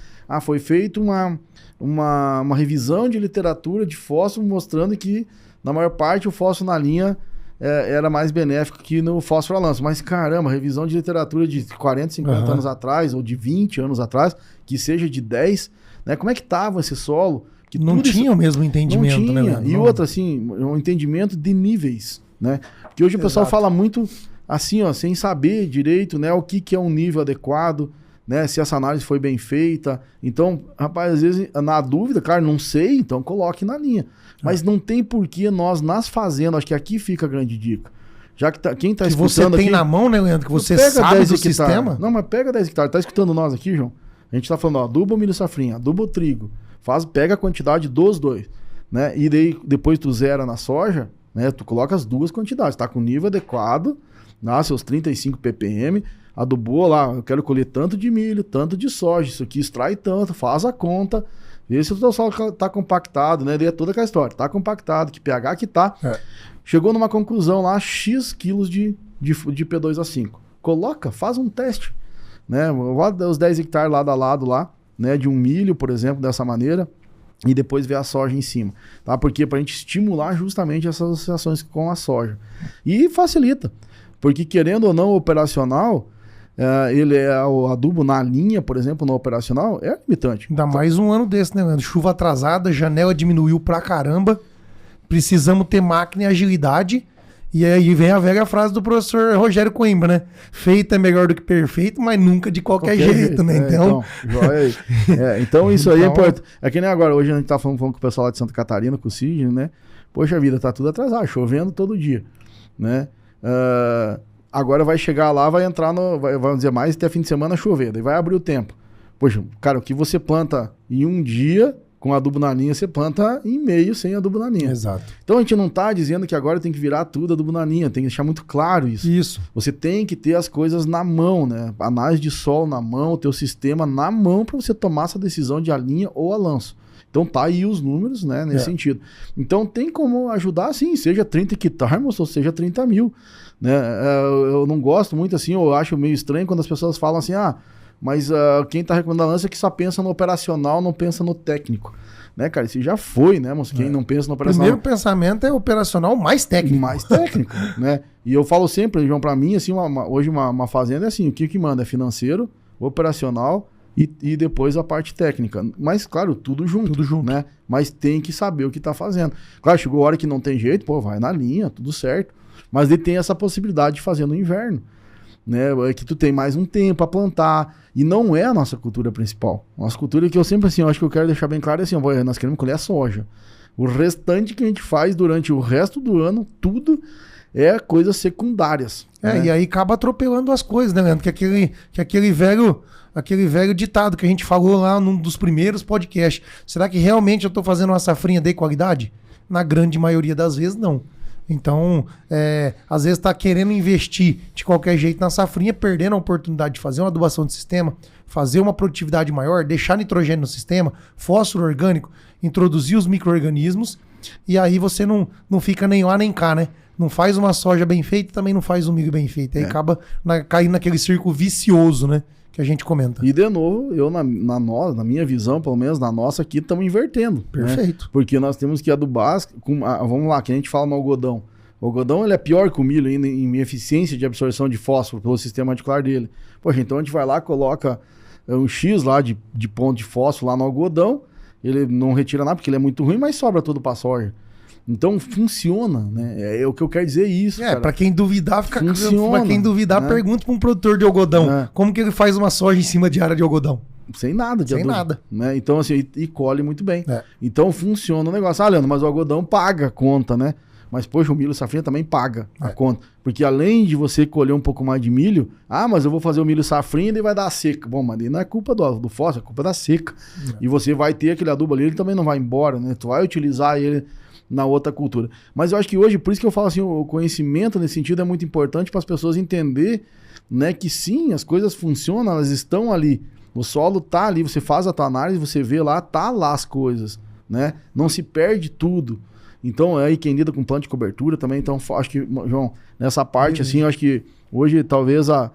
foi feita uma revisão de literatura de fósforo mostrando que, na maior parte, o fósforo na linha era mais benéfico que no fósforo a lanço. Mas, caramba, revisão de literatura de 40, 50 anos atrás, ou de 20 anos atrás, que seja de 10, né? Como é que estava esse solo? Que não tinha o mesmo entendimento, não tinha. Né? E outra, assim, um entendimento de níveis, né? Porque hoje o pessoal fala muito assim, sem saber direito, né? O que é um nível adequado, né? Se essa análise foi bem feita. Então, rapaz, às vezes, na dúvida, claro, não sei, então coloque na linha. Mas não tem porquê nós, nas fazendas, acho que aqui fica a grande dica. Já que quem está escutando você tem aqui, na mão, né, Leandro? Que você sabe do sistema. Não, mas pega 10 hectares. Tá escutando nós aqui, João? A gente tá falando, adubo milho safrinha, adubo trigo. Pega a quantidade dos dois, né? E daí, depois tu zera na soja, né? Tu coloca as duas quantidades, tá com nível adequado, seus 35 ppm, adubou lá, eu quero colher tanto de milho, tanto de soja, isso aqui extrai tanto, faz a conta, vê se o teu solo tá compactado, né? Daí é toda aquela história, tá compactado, que pH que tá. Chegou numa conclusão lá, X quilos de P2A5. Coloca, faz um teste, né? Os 10 hectares lado a lado lá, né, de um milho, por exemplo, dessa maneira, e depois ver a soja em cima, tá? Porque para a gente estimular justamente essas associações com a soja. E facilita, porque querendo ou não operacional, ele o adubo na linha, por exemplo, no operacional, é limitante. Ainda mais um ano desse, né, Leandro? Chuva atrasada, janela diminuiu pra caramba, precisamos ter máquina e agilidade. E aí vem a velha frase do professor Rogério Coimbra, né? Feito é melhor do que perfeito, mas nunca de qualquer jeito, né? Então isso aí é importante. É que nem agora, hoje a gente tá falando com o pessoal lá de Santa Catarina, com o Sidney, né? Poxa vida, tá tudo atrasado, chovendo todo dia, né? Agora vai chegar lá, vai entrar vamos dizer, mais até fim de semana chover, daí vai abrir o tempo. Poxa, cara, o que você planta em um dia... Com adubo na linha, você planta em meio sem adubo na linha. Exato. Então a gente não está dizendo que agora tem que virar tudo adubo na linha, tem que deixar muito claro isso. Isso. Você tem que ter as coisas na mão, né? Análise de solo na mão, o teu sistema na mão para você tomar essa decisão de a linha ou a lanço. Então tá aí os números, né, nesse sentido. Então tem como ajudar, sim, seja 30 hectares ou seja 30 mil. Né? Eu não gosto muito assim, eu acho meio estranho quando as pessoas falam assim, mas quem está recomendando a lança é que só pensa no operacional, não pensa no técnico. Né, cara? Isso já foi, né, moço? Quem não pensa no operacional... Primeiro pensamento é operacional mais técnico. Mais técnico, né? E eu falo sempre, João, para mim, assim, hoje uma fazenda é assim, o que manda é financeiro, operacional e depois a parte técnica. Mas, claro, tudo junto, né? Mas tem que saber o que está fazendo. Claro, chegou a hora que não tem jeito, vai na linha, tudo certo. Mas ele tem essa possibilidade de fazer no inverno. Né, é que tu tem mais um tempo a plantar, e não é a nossa cultura principal. Nossa cultura que eu sempre assim, eu acho que eu quero deixar bem claro assim, nós queremos colher a soja. O restante que a gente faz durante o resto do ano, tudo é coisas secundárias. Né? E aí acaba atropelando as coisas, né, Leandro? Que aquele velho ditado que a gente falou lá num dos primeiros podcasts. Será que realmente eu estou fazendo uma safrinha de qualidade? Na grande maioria das vezes, não. Então, às vezes está querendo investir de qualquer jeito na safrinha, perdendo a oportunidade de fazer uma adubação de sistema, fazer uma produtividade maior, deixar nitrogênio no sistema, fósforo orgânico, introduzir os micro-organismos, e aí você não fica nem lá nem cá, né? Não faz uma soja bem feita, também não faz um milho bem feito. Aí acaba caindo naquele círculo vicioso, né? que a gente comenta. E de novo, eu na minha visão, pelo menos na nossa aqui, estamos invertendo. Perfeito. Né? Porque nós temos que adubar, vamos lá, que a gente fala no algodão. O algodão ele é pior que o milho ainda em eficiência de absorção de fósforo pelo sistema radicular dele. Poxa, então a gente vai lá, coloca um X lá de ponto de fósforo lá no algodão, ele não retira nada porque ele é muito ruim, mas sobra tudo para soja. Então funciona, né? É o que eu quero dizer isso. Para quem duvidar, funciona, para quem duvidar, né? Pergunta para um produtor de algodão, como que ele faz uma soja em cima de área de algodão? Sem nada de adubo. Sem nada. Né? Então, assim, e colhe muito bem. Então funciona o negócio. Ah, Leandro, mas o algodão paga a conta, né? Mas, poxa, o milho safrinha também paga a conta. Porque além de você colher um pouco mais de milho, mas eu vou fazer o milho safrinha e ele vai dar a seca. Bom, mas não é culpa do fósforo, é culpa da seca. E você vai ter aquele adubo ali, ele também não vai embora, né? Tu vai utilizar ele na outra cultura. Mas eu acho que hoje, por isso que eu falo assim, o conhecimento nesse sentido é muito importante para as pessoas entender, né, que sim, as coisas funcionam, elas estão ali. O solo tá ali, você faz a tua análise, você vê lá, tá lá as coisas, né? Não se perde tudo. Então, aí quem lida com plano de cobertura também, então acho que, João, nessa parte, assim, eu acho que hoje talvez a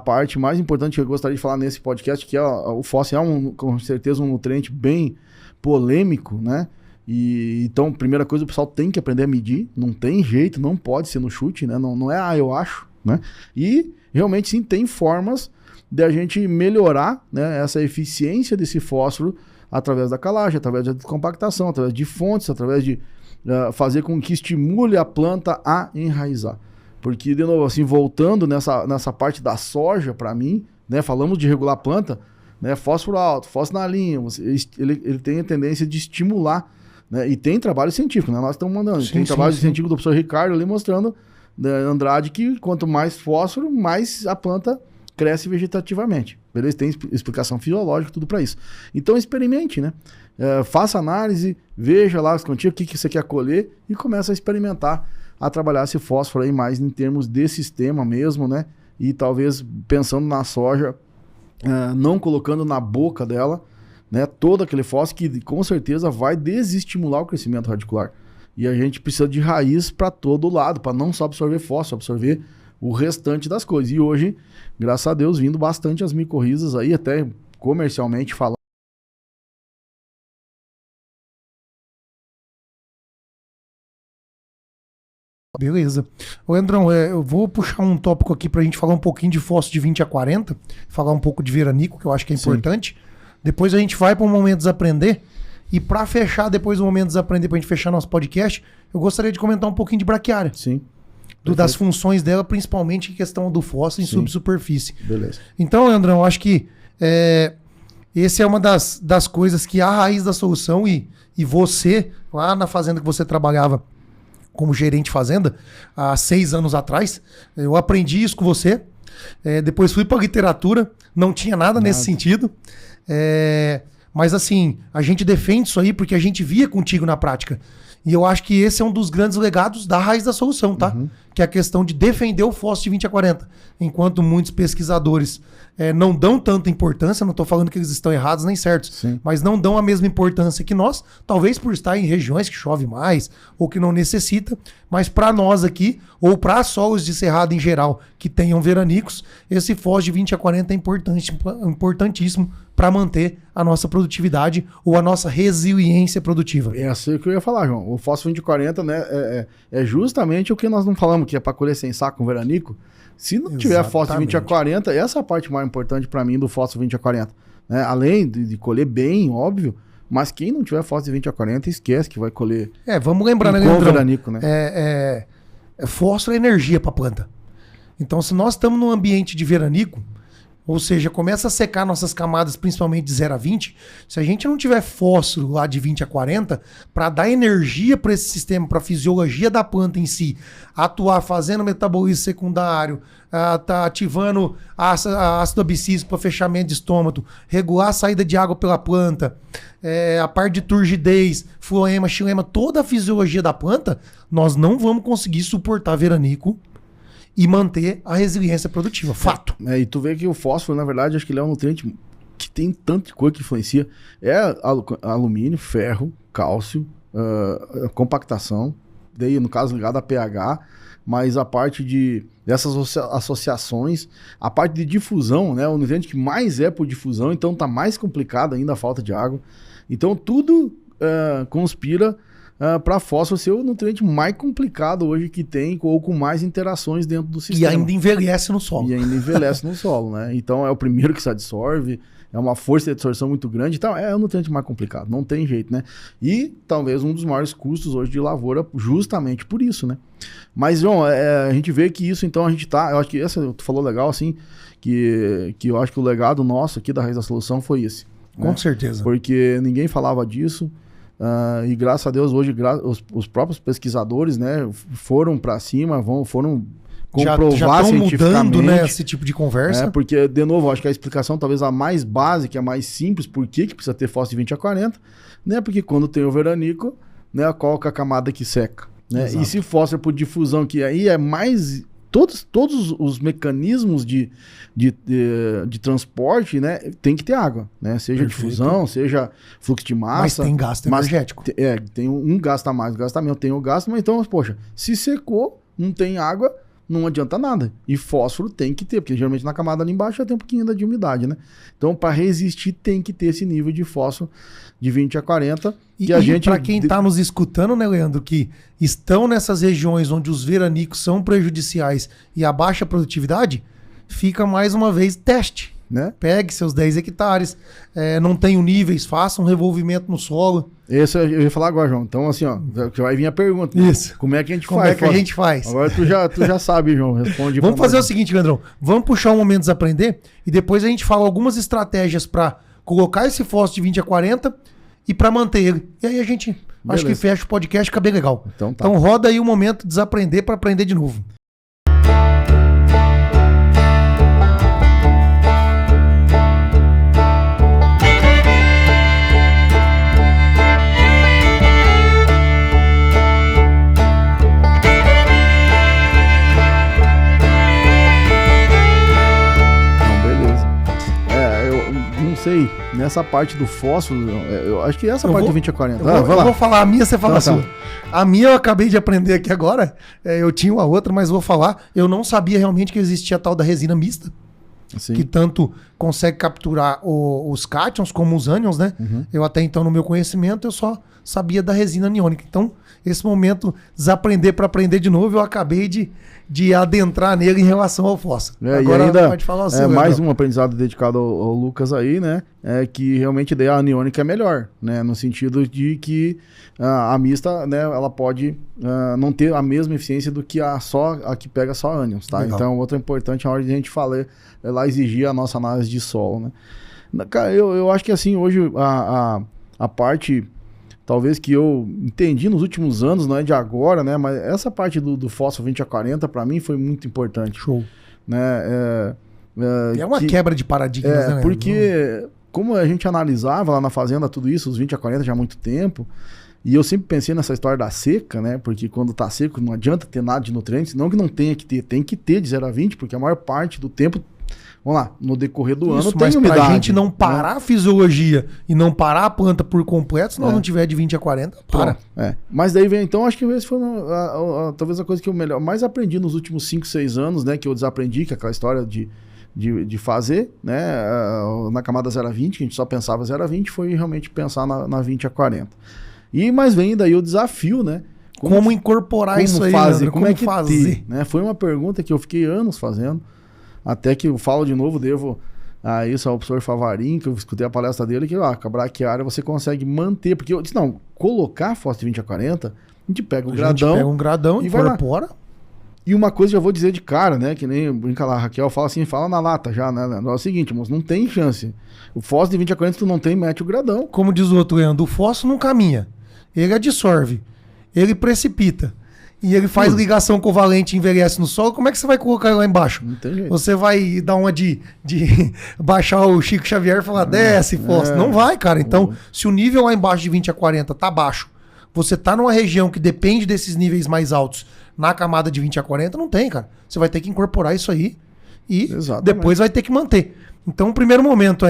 parte mais importante que eu gostaria de falar nesse podcast, que é o fósforo, com certeza um nutriente bem polêmico, né? E então, primeira coisa, o pessoal tem que aprender a medir, não tem jeito, não pode ser no chute, né? Não é, eu acho, né? E realmente sim, tem formas de a gente melhorar, né, essa eficiência desse fósforo através da calagem, através da compactação, através de fontes, através de fazer com que estimule a planta a enraizar. Porque, de novo, assim, voltando nessa parte da soja, para mim, né, falamos de regular a planta, né, fósforo alto, fósforo na linha, ele tem a tendência de estimular, né, e tem trabalho científico, né, nós estamos mandando, tem trabalho científico do professor Ricardo ali mostrando, né, Andrade, que quanto mais fósforo, mais a planta cresce vegetativamente. Beleza? Tem explicação fisiológica, tudo para isso. Então experimente, né? Faça análise, veja lá as continhas, o que você quer colher e começa a experimentar, a trabalhar esse fósforo aí mais em termos de sistema mesmo, né? E talvez pensando na soja, não colocando na boca dela, né, todo aquele fósforo que com certeza vai desestimular o crescimento radicular. E a gente precisa de raiz para todo lado, para não só absorver fósforo, absorver o restante das coisas. E hoje, graças a Deus, vindo bastante as micorrizas aí, até comercialmente falando. Beleza. Ô, Andrão, eu vou puxar um tópico aqui pra gente falar um pouquinho de fósforo de 20 a 40, falar um pouco de veranico, que eu acho que é importante. Depois a gente vai para o Momento Desaprender. E para fechar, depois do Momento Desaprender, pra gente fechar nosso podcast, eu gostaria de comentar um pouquinho de braquiária. Sim. Das funções dela, principalmente em questão do fósforo em subsuperfície. Beleza. Então, Andrão, eu acho que esse é uma das coisas que a raiz da solução e você, lá na fazenda que você trabalhava como gerente de fazenda, há 6 anos atrás, eu aprendi isso com você. Depois fui para literatura, não tinha nada nesse sentido. Mas assim, a gente defende isso aí porque a gente via contigo na prática. E eu acho que esse é um dos grandes legados da raiz da solução, tá? Que é a questão de defender o fósforo de 20 a 40. Enquanto muitos pesquisadores não dão tanta importância, não estou falando que eles estão errados nem certos, mas não dão a mesma importância que nós, talvez por estar em regiões que chove mais ou que não necessita, mas para nós aqui, ou para solos de cerrado em geral que tenham veranicos, esse fósforo de 20 a 40 é importantíssimo para manter a nossa produtividade ou a nossa resiliência produtiva. É assim que eu ia falar, João. O fósforo 20 a 40, né, é justamente o que nós não falamos, que é para colher sem saco com veranico. Se não tiver fósforo 20 a 40, essa é a parte mais importante para mim do fósforo 20 a 40. Né? Além de colher bem, óbvio, mas quem não tiver fósforo 20 a 40, esquece que vai colher. Vamos lembrar, né, com veranico, né? Fósforo é energia para a planta. Então, se nós estamos num ambiente de veranico, ou seja, começa a secar nossas camadas, principalmente de 0 a 20, se a gente não tiver fósforo lá de 20 a 40, para dar energia para esse sistema, para a fisiologia da planta em si, atuar fazendo metabolismo secundário, tá ativando ácido abscísico para fechamento de estômago, regular a saída de água pela planta, a parte de turgidez, floema, xilema, toda a fisiologia da planta, nós não vamos conseguir suportar veranico e manter a resiliência produtiva. Fato. E tu vê que o fósforo, na verdade, acho que ele é um nutriente que tem tanta coisa que influencia. Alumínio, ferro, cálcio, compactação, daí no caso ligado a pH, mas a parte dessas associações, a parte de difusão, né? O nutriente que mais é por difusão, então tá mais complicado ainda a falta de água. Então tudo conspira para fósforo ser o nutriente mais complicado hoje que tem, ou com mais interações dentro do sistema. E ainda envelhece no solo. E ainda envelhece no solo, né? Então é o primeiro que se absorve, é uma força de absorção muito grande, então é o nutriente mais complicado, não tem jeito, né? E talvez um dos maiores custos hoje de lavoura justamente por isso, né? Mas, João, a gente vê que isso, então a gente tá, eu acho que essa tu falou legal, assim, que eu acho que o legado nosso aqui da Raiz da Solução foi esse. Com certeza. Porque ninguém falava disso, e graças a Deus hoje os próprios pesquisadores, né, foram para cima, foram comprovar já cientificamente, mudando, né, esse tipo de conversa. Porque, de novo, acho que a explicação talvez a mais básica, a mais simples, por que precisa ter fósforo de 20-40, né, porque quando tem o veranico, né, qual que é a camada que seca, né? E se fósforo por difusão, que aí é mais... Todos os mecanismos de transporte, né, tem que ter água, né? Seja difusão, seja fluxo de massa. Mas tem gasto energético. Tem um gasta mais, gasta menos, tem o gasto, mas então, poxa, se secou, não tem água, não adianta nada. E fósforo tem que ter, porque geralmente na camada ali embaixo já tem um pouquinho ainda de umidade, né? Então, para resistir, tem que ter esse nível de fósforo de 20-40. E para quem está nos escutando, né, Leandro, que estão nessas regiões onde os veranicos são prejudiciais e a baixa produtividade, fica mais uma vez teste. Né? Pegue seus 10 hectares, não tenham níveis, faça um revolvimento no solo. Esse eu ia falar agora, João. Então, assim, ó, já vai vir a pergunta. Isso. Como é que a gente faz? Como é que a gente faz? Agora tu já sabe, João. Responde. Vamos fazer o seguinte, Leandrão. Vamos puxar um momento desaprender e depois a gente fala algumas estratégias para colocar esse fósforo de 20-40 e para manter ele. E aí a gente, acho que fecha o podcast, fica bem legal. Então tá. Então roda aí o momento desaprender para aprender de novo. Sei, nessa parte do fósforo, eu acho que essa parte do 20-40. Eu vou falar a minha, você fala a sua. A minha eu acabei de aprender aqui agora, eu tinha uma outra, mas vou falar. Eu não sabia realmente que existia a tal da resina mista, que tanto consegue capturar os cátions como os ânions, né? Uhum. Eu até então, no meu conhecimento, eu só sabia da resina aniônica. Então, esse momento, desaprender para aprender de novo, eu acabei de adentrar nele em relação ao fósforo. Agora ainda pode falar assim, mais um aprendizado dedicado ao Lucas aí, né? Que realmente daí a aniônica é melhor, né? No sentido de que a mista, né, ela pode não ter a mesma eficiência do que a que pega só ânions, tá? Legal. Então, outra importante na hora de a gente falar, lá exigir a nossa análise de solo, né? Cara, eu acho que assim, hoje a parte... Talvez que eu entendi nos últimos anos, não é de agora, né? Mas essa parte do fósforo 20-40 para mim foi muito importante. Show. Né? É uma quebra de paradigmas, né? Porque como a gente analisava lá na fazenda tudo isso, os 20-40 já há muito tempo, e eu sempre pensei nessa história da seca, né? Porque quando tá seco não adianta ter nada de nutrientes, não que não tenha que ter, tem que ter de 0-20, porque a maior parte do tempo... Vamos lá, no decorrer do ano tem umidade. Mas pra gente não parar a fisiologia e não parar a planta por completo, se nós não tiver de 20-40, para. Mas daí vem, então, acho que esse foi talvez a coisa que eu mais aprendi nos últimos 5-6 anos, né? Que eu desaprendi, que é aquela história de fazer, né? Na camada 0-20, que a gente só pensava 0-20, foi realmente pensar na 20-40. Mas vem daí o desafio, né? Como incorporar isso aí, Leandro, como é que fazer? Né? Foi uma pergunta que eu fiquei anos fazendo. Até que eu falo de novo, devo a isso ao professor Favarin, que eu escutei a palestra dele, que com a braquiária você consegue manter. Porque eu disse, não, colocar fósforo de 20-40, a gente pega o gradão. A gente pega um gradão e incorpora. E uma coisa já vou dizer de cara, né? Que nem brinca lá, a Raquel fala assim, fala na lata já, né? É o seguinte, moço, não tem chance. O fósforo de 20-40, tu não tem, mete o gradão. Como diz o outro, Leandro, o fósforo não caminha. Ele absorve, ele precipita. E ele faz ligação covalente e envelhece no solo, como é que você vai colocar ele lá embaixo? Não tem jeito. Você vai dar uma de baixar o Chico Xavier e falar, desce, fósforo. Não vai, cara. Então, se o nível lá embaixo de 20-40 tá baixo, você tá numa região que depende desses níveis mais altos na camada de 20-40, não tem, cara. Você vai ter que incorporar isso aí e depois vai ter que manter. Então, o primeiro momento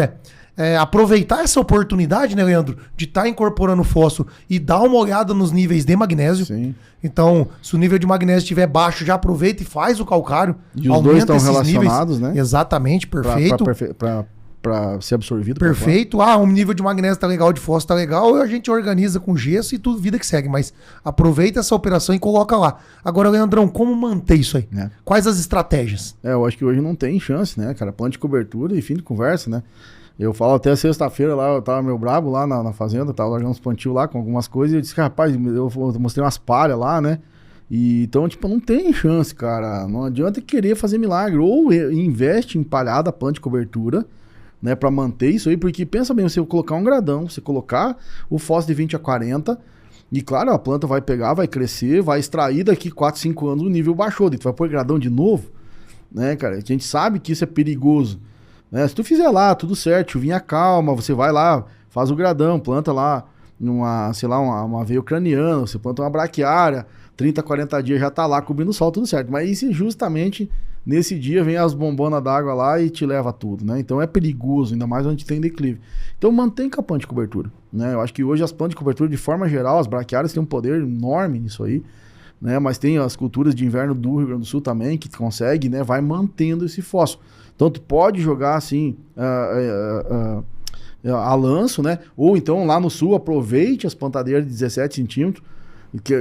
aproveitar essa oportunidade, né, Leandro, de estar incorporando fósforo e dar uma olhada nos níveis de magnésio. Sim. Então, se o nível de magnésio estiver baixo, já aproveita e faz o calcário. E os dois estão relacionados, né? Exatamente, perfeito. Para ser absorvido. Perfeito. O nível de magnésio tá legal, de fósforo tá legal, a gente organiza com gesso e tudo, vida que segue. Mas aproveita essa operação e coloca lá. Agora, Leandrão, como manter isso aí? Quais as estratégias? Eu acho que hoje não tem chance, né, cara? Plano de cobertura e fim de conversa, né? Eu falo até sexta-feira lá, eu tava meio brabo lá na fazenda, tava largando uns plantios lá com algumas coisas, e eu disse que, rapaz, eu mostrei umas palhas lá, né? E, então, tipo, não tem chance, cara. Não adianta querer fazer milagre. Ou investe em palhada, plano de cobertura, né, para manter isso aí, porque pensa bem, você colocar um gradão, você colocar o fósforo de 20 a 40, e claro, a planta vai pegar, vai crescer, vai extrair daqui 4, 5 anos, o nível baixou, daí tu vai pôr gradão de novo, né, cara? A gente sabe que isso é perigoso, né? Se tu fizer lá, tudo certo, chuvinha calma, você vai lá, faz o gradão, planta lá uma, sei lá, uma veia ucraniana, você planta uma braquiária, 30, 40 dias já tá lá cobrindo o sol, tudo certo, mas isso justamente nesse dia vem as bombonas d'água lá e te leva tudo, né? Então é perigoso, ainda mais onde tem declive. Então mantém com a planta de cobertura, né? Eu acho que hoje as plantas de cobertura, de forma geral, as braquiárias têm um poder enorme nisso aí, né? Mas tem as culturas de inverno do Rio Grande do Sul também, que consegue, né? Vai mantendo esse fósforo. Então tu pode jogar assim a lanço, né? Ou então lá no sul aproveite as plantadeiras de 17 centímetros,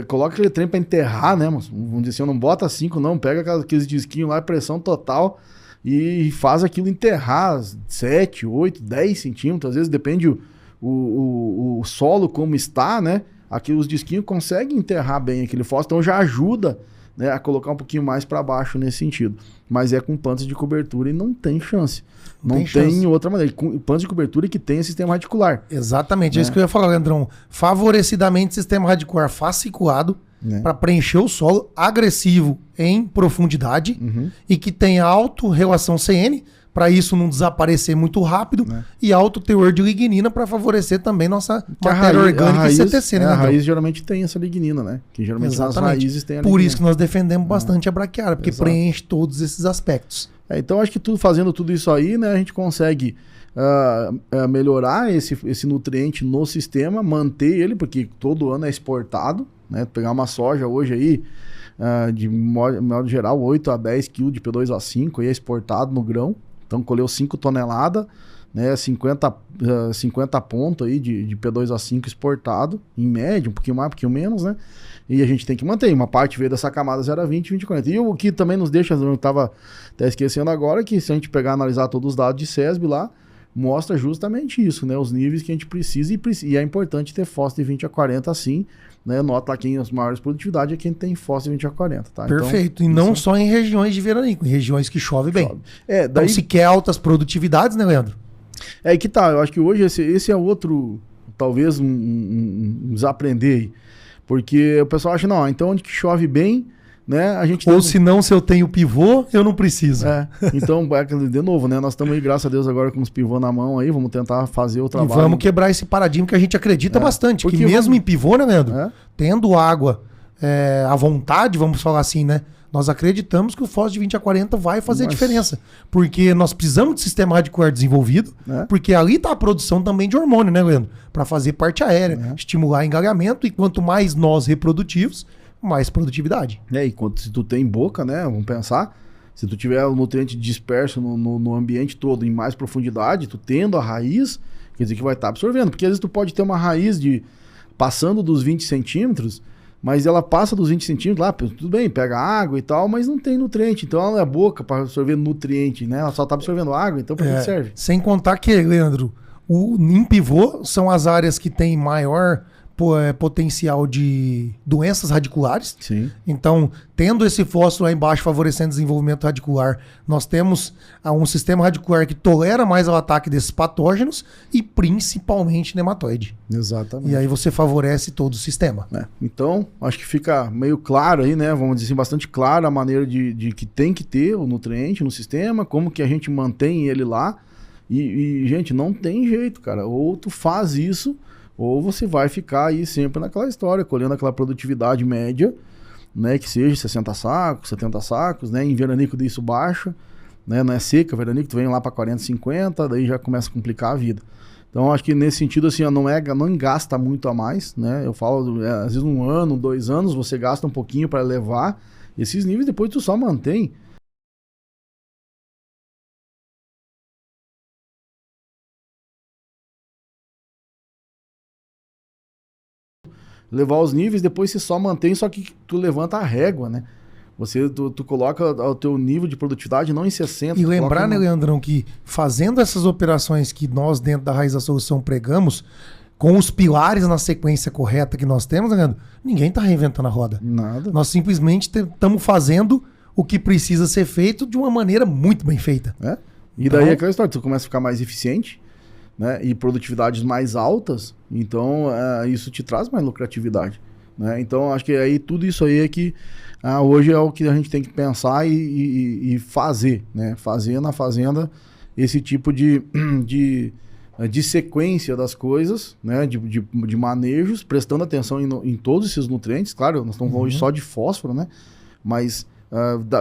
coloca aquele trem pra enterrar, né? Vamos dizer assim, não bota 5 não, pega aqueles disquinhos lá, pressão total, e faz aquilo enterrar 7, 8, 10 centímetros, às vezes depende o solo como está, né? Aqui os disquinhos conseguem enterrar bem aquele fósforo, então já ajuda, né, a colocar um pouquinho mais para baixo nesse sentido. Mas é com plantas de cobertura e não tem chance. Não tem outra maneira. Com plantas de cobertura que tem sistema radicular. Exatamente, é isso que eu ia falar, Leandrão. Favorecidamente sistema radicular fasciculado, para preencher o solo, agressivo em profundidade, e que tenha alta relação CN, para isso não desaparecer muito rápido, e alto teor de lignina para favorecer também nossa matéria orgânica e CTC, né? A raiz geralmente tem essa lignina, né? Que geralmente nas raízes tem a lignina. Por isso que nós defendemos bastante a braquiária, porque preenche todos esses aspectos. Então acho que fazendo tudo isso aí, né, a gente consegue melhorar esse nutriente no sistema, manter ele, porque todo ano é exportado, né? Pegar uma soja hoje aí, de modo geral, 8 a 10 kg de P2O5 aí é exportado no grão. Então colheu 5 toneladas, né, 50 pontos aí de P2O5 exportado, em média, um pouquinho mais, um pouquinho menos, né? E a gente tem que manter. Uma parte veio dessa camada 0,20, 20,40. E o que também nos deixa, eu estava até esquecendo agora, que se a gente pegar e analisar todos os dados de SESB lá, mostra justamente isso, né? Os níveis que a gente precisa e é importante ter fósforo de 20 a 40 assim, né? Nota lá que as maiores produtividades é quem tem fósforo de 20 a 40, tá? Perfeito. Então, e não só em regiões de veranico, em regiões que chove bem. Daí... Então se quer altas produtividades, né, Leandro? É que tá, eu acho que hoje esse é outro, talvez um desaprender aí. Porque o pessoal acha, não, então onde que chove bem, né, a gente... Ou se não, se eu tenho pivô, eu não preciso. Então, de novo, né, nós estamos aí, graças a Deus, agora com os pivô na mão aí, vamos tentar fazer o trabalho. E vamos quebrar esse paradigma que a gente acredita bastante, porque mesmo em pivô, né, Leandro, tendo água à vontade, vamos falar assim, né, nós acreditamos que o fósforo de 20 a 40 vai fazer diferença. Porque nós precisamos de sistema radicular desenvolvido, porque ali está a produção também de hormônio, né, Leandro? Para fazer parte aérea, estimular engalhamento, e quanto mais nós reprodutivos, mais produtividade. E se tu tem boca, né, vamos pensar, se tu tiver o nutriente disperso no ambiente todo em mais profundidade, tu tendo a raiz, quer dizer que vai estar absorvendo. Porque às vezes tu pode ter uma raiz passando dos 20 centímetros, mas ela passa dos 20 centímetros lá, tudo bem, pega água e tal, mas não tem nutriente. Então ela não é boca para absorver nutriente, né? Ela só está absorvendo água, então para que serve? Sem contar que, Leandro, em pivô são as áreas que têm maior potencial de doenças radiculares. Sim. Então, tendo esse fósforo lá embaixo favorecendo o desenvolvimento radicular, nós temos um sistema radicular que tolera mais o ataque desses patógenos e principalmente nematóide. Exatamente. E aí você favorece todo o sistema. Então, acho que fica meio claro aí, né? Vamos dizer assim, bastante claro a maneira de que tem que ter o nutriente no sistema, como que a gente mantém ele lá. E gente, não tem jeito, cara. Ou tu faz isso, ou você vai ficar aí sempre naquela história, colhendo aquela produtividade média, né, que seja 60 sacos, 70 sacos, né, em veranico disso baixa, né? Não é seca, veranico, tu vem lá para 40, 50, daí já começa a complicar a vida. Então, acho que nesse sentido, assim, ó, não gasta muito a mais, né? Eu falo, às vezes 1 ano, 2 anos, você gasta um pouquinho para elevar esses níveis, depois tu só mantém. Levar os níveis, depois você só mantém, só que tu levanta a régua, né? Tu coloca o teu nível de produtividade não em 60. E lembrar, né, Leandrão, que fazendo essas operações que nós dentro da Raiz da Solução pregamos, com os pilares na sequência correta que nós temos, Leandro, ninguém tá reinventando a roda. Nada. Nós simplesmente estamos fazendo o que precisa ser feito de uma maneira muito bem feita. É? E daí é aquela história, tu começa a ficar mais eficiente, né? E produtividades mais altas, então isso te traz mais lucratividade, né? Então acho que aí tudo isso aí é que hoje é o que a gente tem que pensar e fazer, né? Fazer na fazenda esse tipo de sequência das coisas, né? De manejos, prestando atenção em todos esses nutrientes. Claro, nós estamos hoje só de fósforo, né? Mas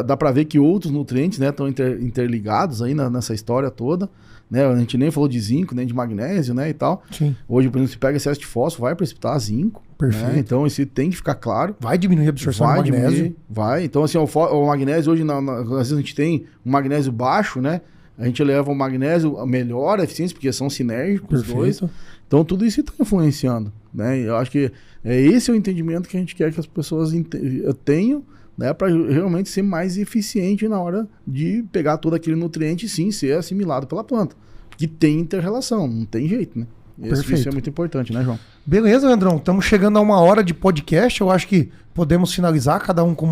dá para ver que outros nutrientes, né, estão interligados aí nessa história toda. Né? A gente nem falou de zinco, nem de magnésio, né, e tal. Sim. Hoje, por exemplo, se pega excesso de fósforo, vai precipitar zinco. Perfeito. Né? Então, isso tem que ficar claro. Vai diminuir a absorção do magnésio. Vai. Então, assim, o magnésio hoje, às vezes a gente tem um magnésio baixo, né? A gente eleva o magnésio, melhora a eficiência, porque são sinérgicos os dois. Então, tudo isso está influenciando, né? Eu acho que esse é o entendimento que a gente quer que as pessoas tenham, né, para realmente ser mais eficiente na hora de pegar todo aquele nutriente e sim ser assimilado pela planta. Que tem inter-relação, não tem jeito, né? Isso é muito importante, né, João? Beleza, Andrão. Estamos chegando a 1 hora de podcast. Eu acho que podemos finalizar cada um com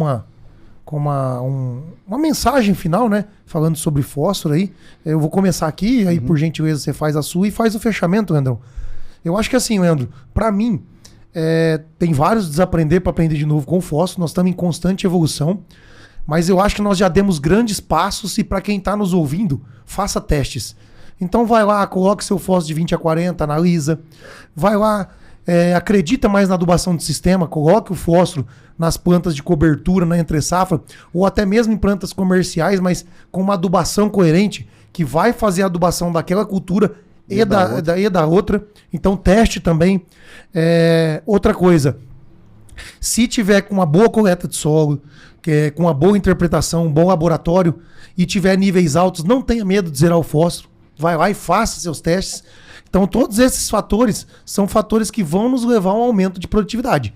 uma mensagem final, né? Falando sobre fósforo aí. Eu vou começar aqui, aí por gentileza você faz a sua e faz o fechamento, Leandrão. Eu acho que assim, Leandro, para mim, tem vários desaprender para aprender de novo com o fósforo. Nós estamos em constante evolução, mas eu acho que nós já demos grandes passos e para quem está nos ouvindo, faça testes. Então vai lá, coloque seu fósforo de 20 a 40, analisa. Vai lá, acredita mais na adubação de sistema, coloque o fósforo nas plantas de cobertura, na entre-safra, ou até mesmo em plantas comerciais, mas com uma adubação coerente, que vai fazer a adubação daquela cultura e da outra. Então teste também. Outra coisa, se tiver com uma boa coleta de solo, com uma boa interpretação, um bom laboratório e tiver níveis altos, não tenha medo de zerar o fósforo. Vai lá e faça seus testes. Então todos esses fatores são fatores que vão nos levar a um aumento de produtividade.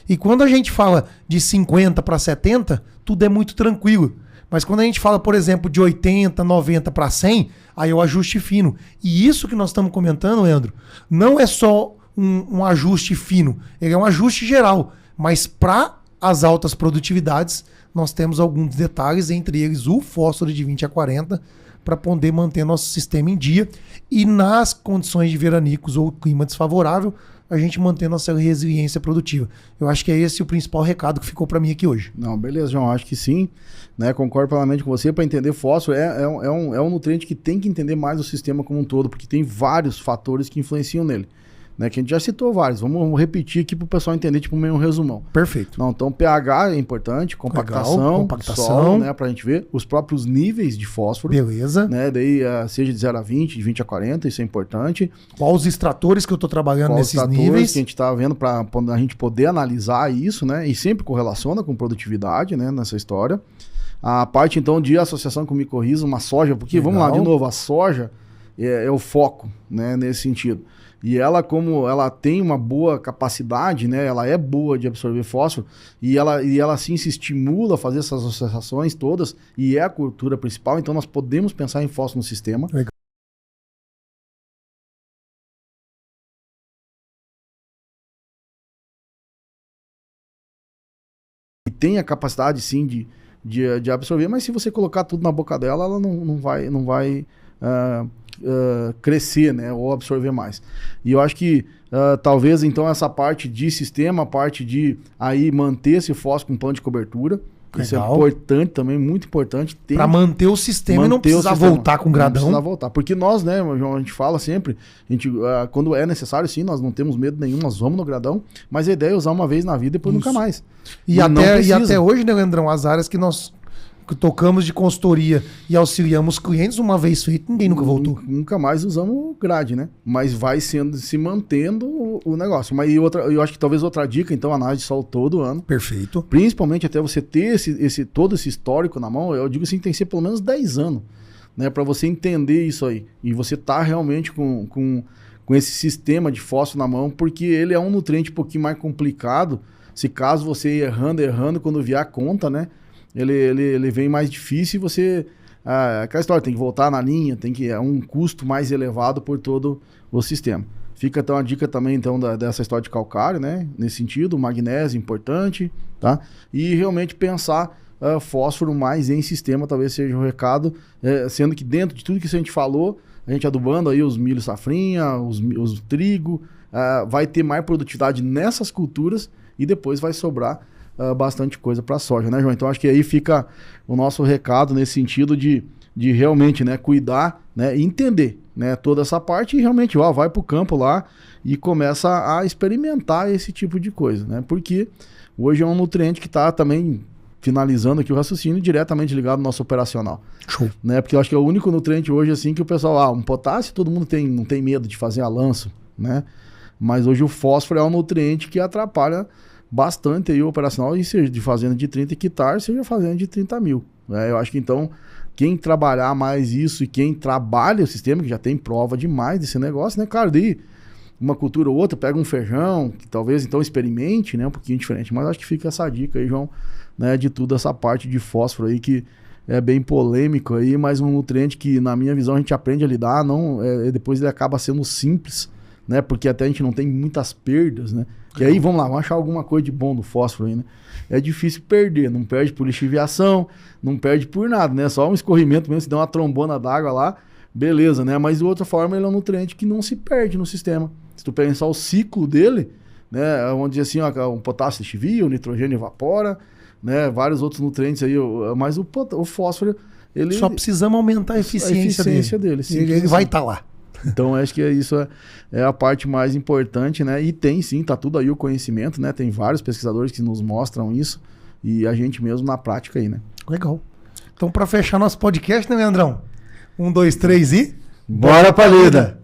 E quando a gente fala de 50 para 70, tudo é muito tranquilo. Mas quando a gente fala, por exemplo, de 80, 90 para 100, aí é o ajuste fino. E isso que nós estamos comentando, Leandro, não é só um ajuste fino, ele é um ajuste geral. Mas para as altas produtividades, nós temos alguns detalhes, entre eles o fósforo de 20 a 40, para poder manter nosso sistema em dia. E nas condições de veranicos ou clima desfavorável, a gente manter nossa resiliência produtiva. Eu acho que é esse o principal recado que ficou para mim aqui hoje. Não, beleza, João, acho que sim, né? Concordo plenamente com você. Para entender fósforo, é um nutriente que tem que entender mais o sistema como um todo, porque tem vários fatores que influenciam nele. Né, que a gente já citou vários. Vamos repetir aqui para o pessoal entender, tipo, meio um resumão. Perfeito. Não, então, pH é importante, compactação, solo, né, para a gente ver. Os próprios níveis de fósforo. Beleza. Né, daí, seja de 0 a 20, de 20 a 40, isso é importante. Qual os extratores que eu estou trabalhando nesses níveis? Que a gente está vendo para a gente poder analisar isso, né? E sempre correlaciona com produtividade, né, nessa história. A parte, então, de associação com micorriza, uma soja, porque, legal, vamos lá, de novo, a soja é o foco, né, nesse sentido. E ela, como ela tem uma boa capacidade, né, ela é boa de absorver fósforo, e ela sim se estimula a fazer essas associações todas, e é a cultura principal, então nós podemos pensar em fósforo no sistema. Legal. E tem a capacidade sim de absorver, mas se você colocar tudo na boca dela, ela não vai crescer, né, ou absorver mais. E eu acho que talvez então essa parte de sistema, a parte de aí manter esse fósforo com plano de cobertura, legal, isso é importante também, muito importante. Para manter o sistema e não precisar voltar com gradão. Não precisar voltar, porque nós, né, João, a gente fala sempre, quando é necessário, sim, nós não temos medo nenhum, nós vamos no gradão, mas a ideia é usar uma vez na vida e depois nunca mais. E até hoje, né, Leandrão, as áreas que nós tocamos de consultoria e auxiliamos clientes, uma vez feito, ninguém nunca voltou. Nunca mais usamos grade, né? Mas vai se mantendo o negócio. Mas eu acho que talvez outra dica, então, análise de solo todo ano. Perfeito. Principalmente até você ter todo esse histórico na mão, eu digo assim, tem que ser pelo menos 10 anos, né? Para você entender isso aí. E você tá realmente com esse sistema de fósforo na mão, porque ele é um nutriente um pouquinho mais complicado. Se caso você ir errando, quando vier a conta, né? Ele vem mais difícil e você... aquela história, tem que voltar na linha, é um custo mais elevado por todo o sistema. Fica então a dica também então dessa história de calcário, né? Nesse sentido, magnésio importante, tá? E realmente pensar fósforo mais em sistema, talvez seja o recado, sendo que dentro de tudo que a gente falou, a gente adubando aí os milho safrinha, os trigo, vai ter mais produtividade nessas culturas e depois vai sobrar bastante coisa para soja, né, João? Então acho que aí fica o nosso recado nesse sentido de realmente, né, cuidar, né, e entender, né, toda essa parte e realmente vai para o campo lá e começa a experimentar esse tipo de coisa, né? Porque hoje é um nutriente que está também finalizando aqui o raciocínio diretamente ligado ao nosso operacional. Show. Né? Porque eu acho que é o único nutriente hoje assim que o pessoal, um potássio todo mundo não tem medo de fazer a lanço, né? Mas hoje o fósforo é um nutriente que atrapalha bastante aí o operacional, e seja de fazenda de 30 hectares, seja fazenda de 30 mil. Né? Eu acho que então, quem trabalhar mais isso e quem trabalha o sistema, que já tem prova demais desse negócio, né? Claro, daí uma cultura ou outra, pega um feijão, que talvez então experimente, né? Um pouquinho diferente. Mas acho que fica essa dica aí, João, né? De tudo essa parte de fósforo aí que é bem polêmico aí, mas um nutriente que, na minha visão, a gente aprende a lidar, depois ele acaba sendo simples, né? Porque até a gente não tem muitas perdas, né? E aí, vamos lá, vamos achar alguma coisa de bom do fósforo aí, né? É difícil perder, não perde por lixiviação, não perde por nada, né? Só um escorrimento mesmo, se der uma trombona d'água lá, beleza, né? Mas de outra forma, ele é um nutriente que não se perde no sistema. Se tu pensar o ciclo dele, né? Vamos dizer assim, ó, o potássio lixivia, o nitrogênio evapora, né? Vários outros nutrientes aí, mas o fósforo, ele... Só precisamos aumentar a eficiência dele. Ele vai estar lá. Então, acho que isso é a parte mais importante, né? E tem sim, tá tudo aí o conhecimento, né? Tem vários pesquisadores que nos mostram isso e a gente mesmo na prática aí, né? Legal. Então, para fechar nosso podcast, né, Leandrão? 1, 2, 3 e... Bora pra lida!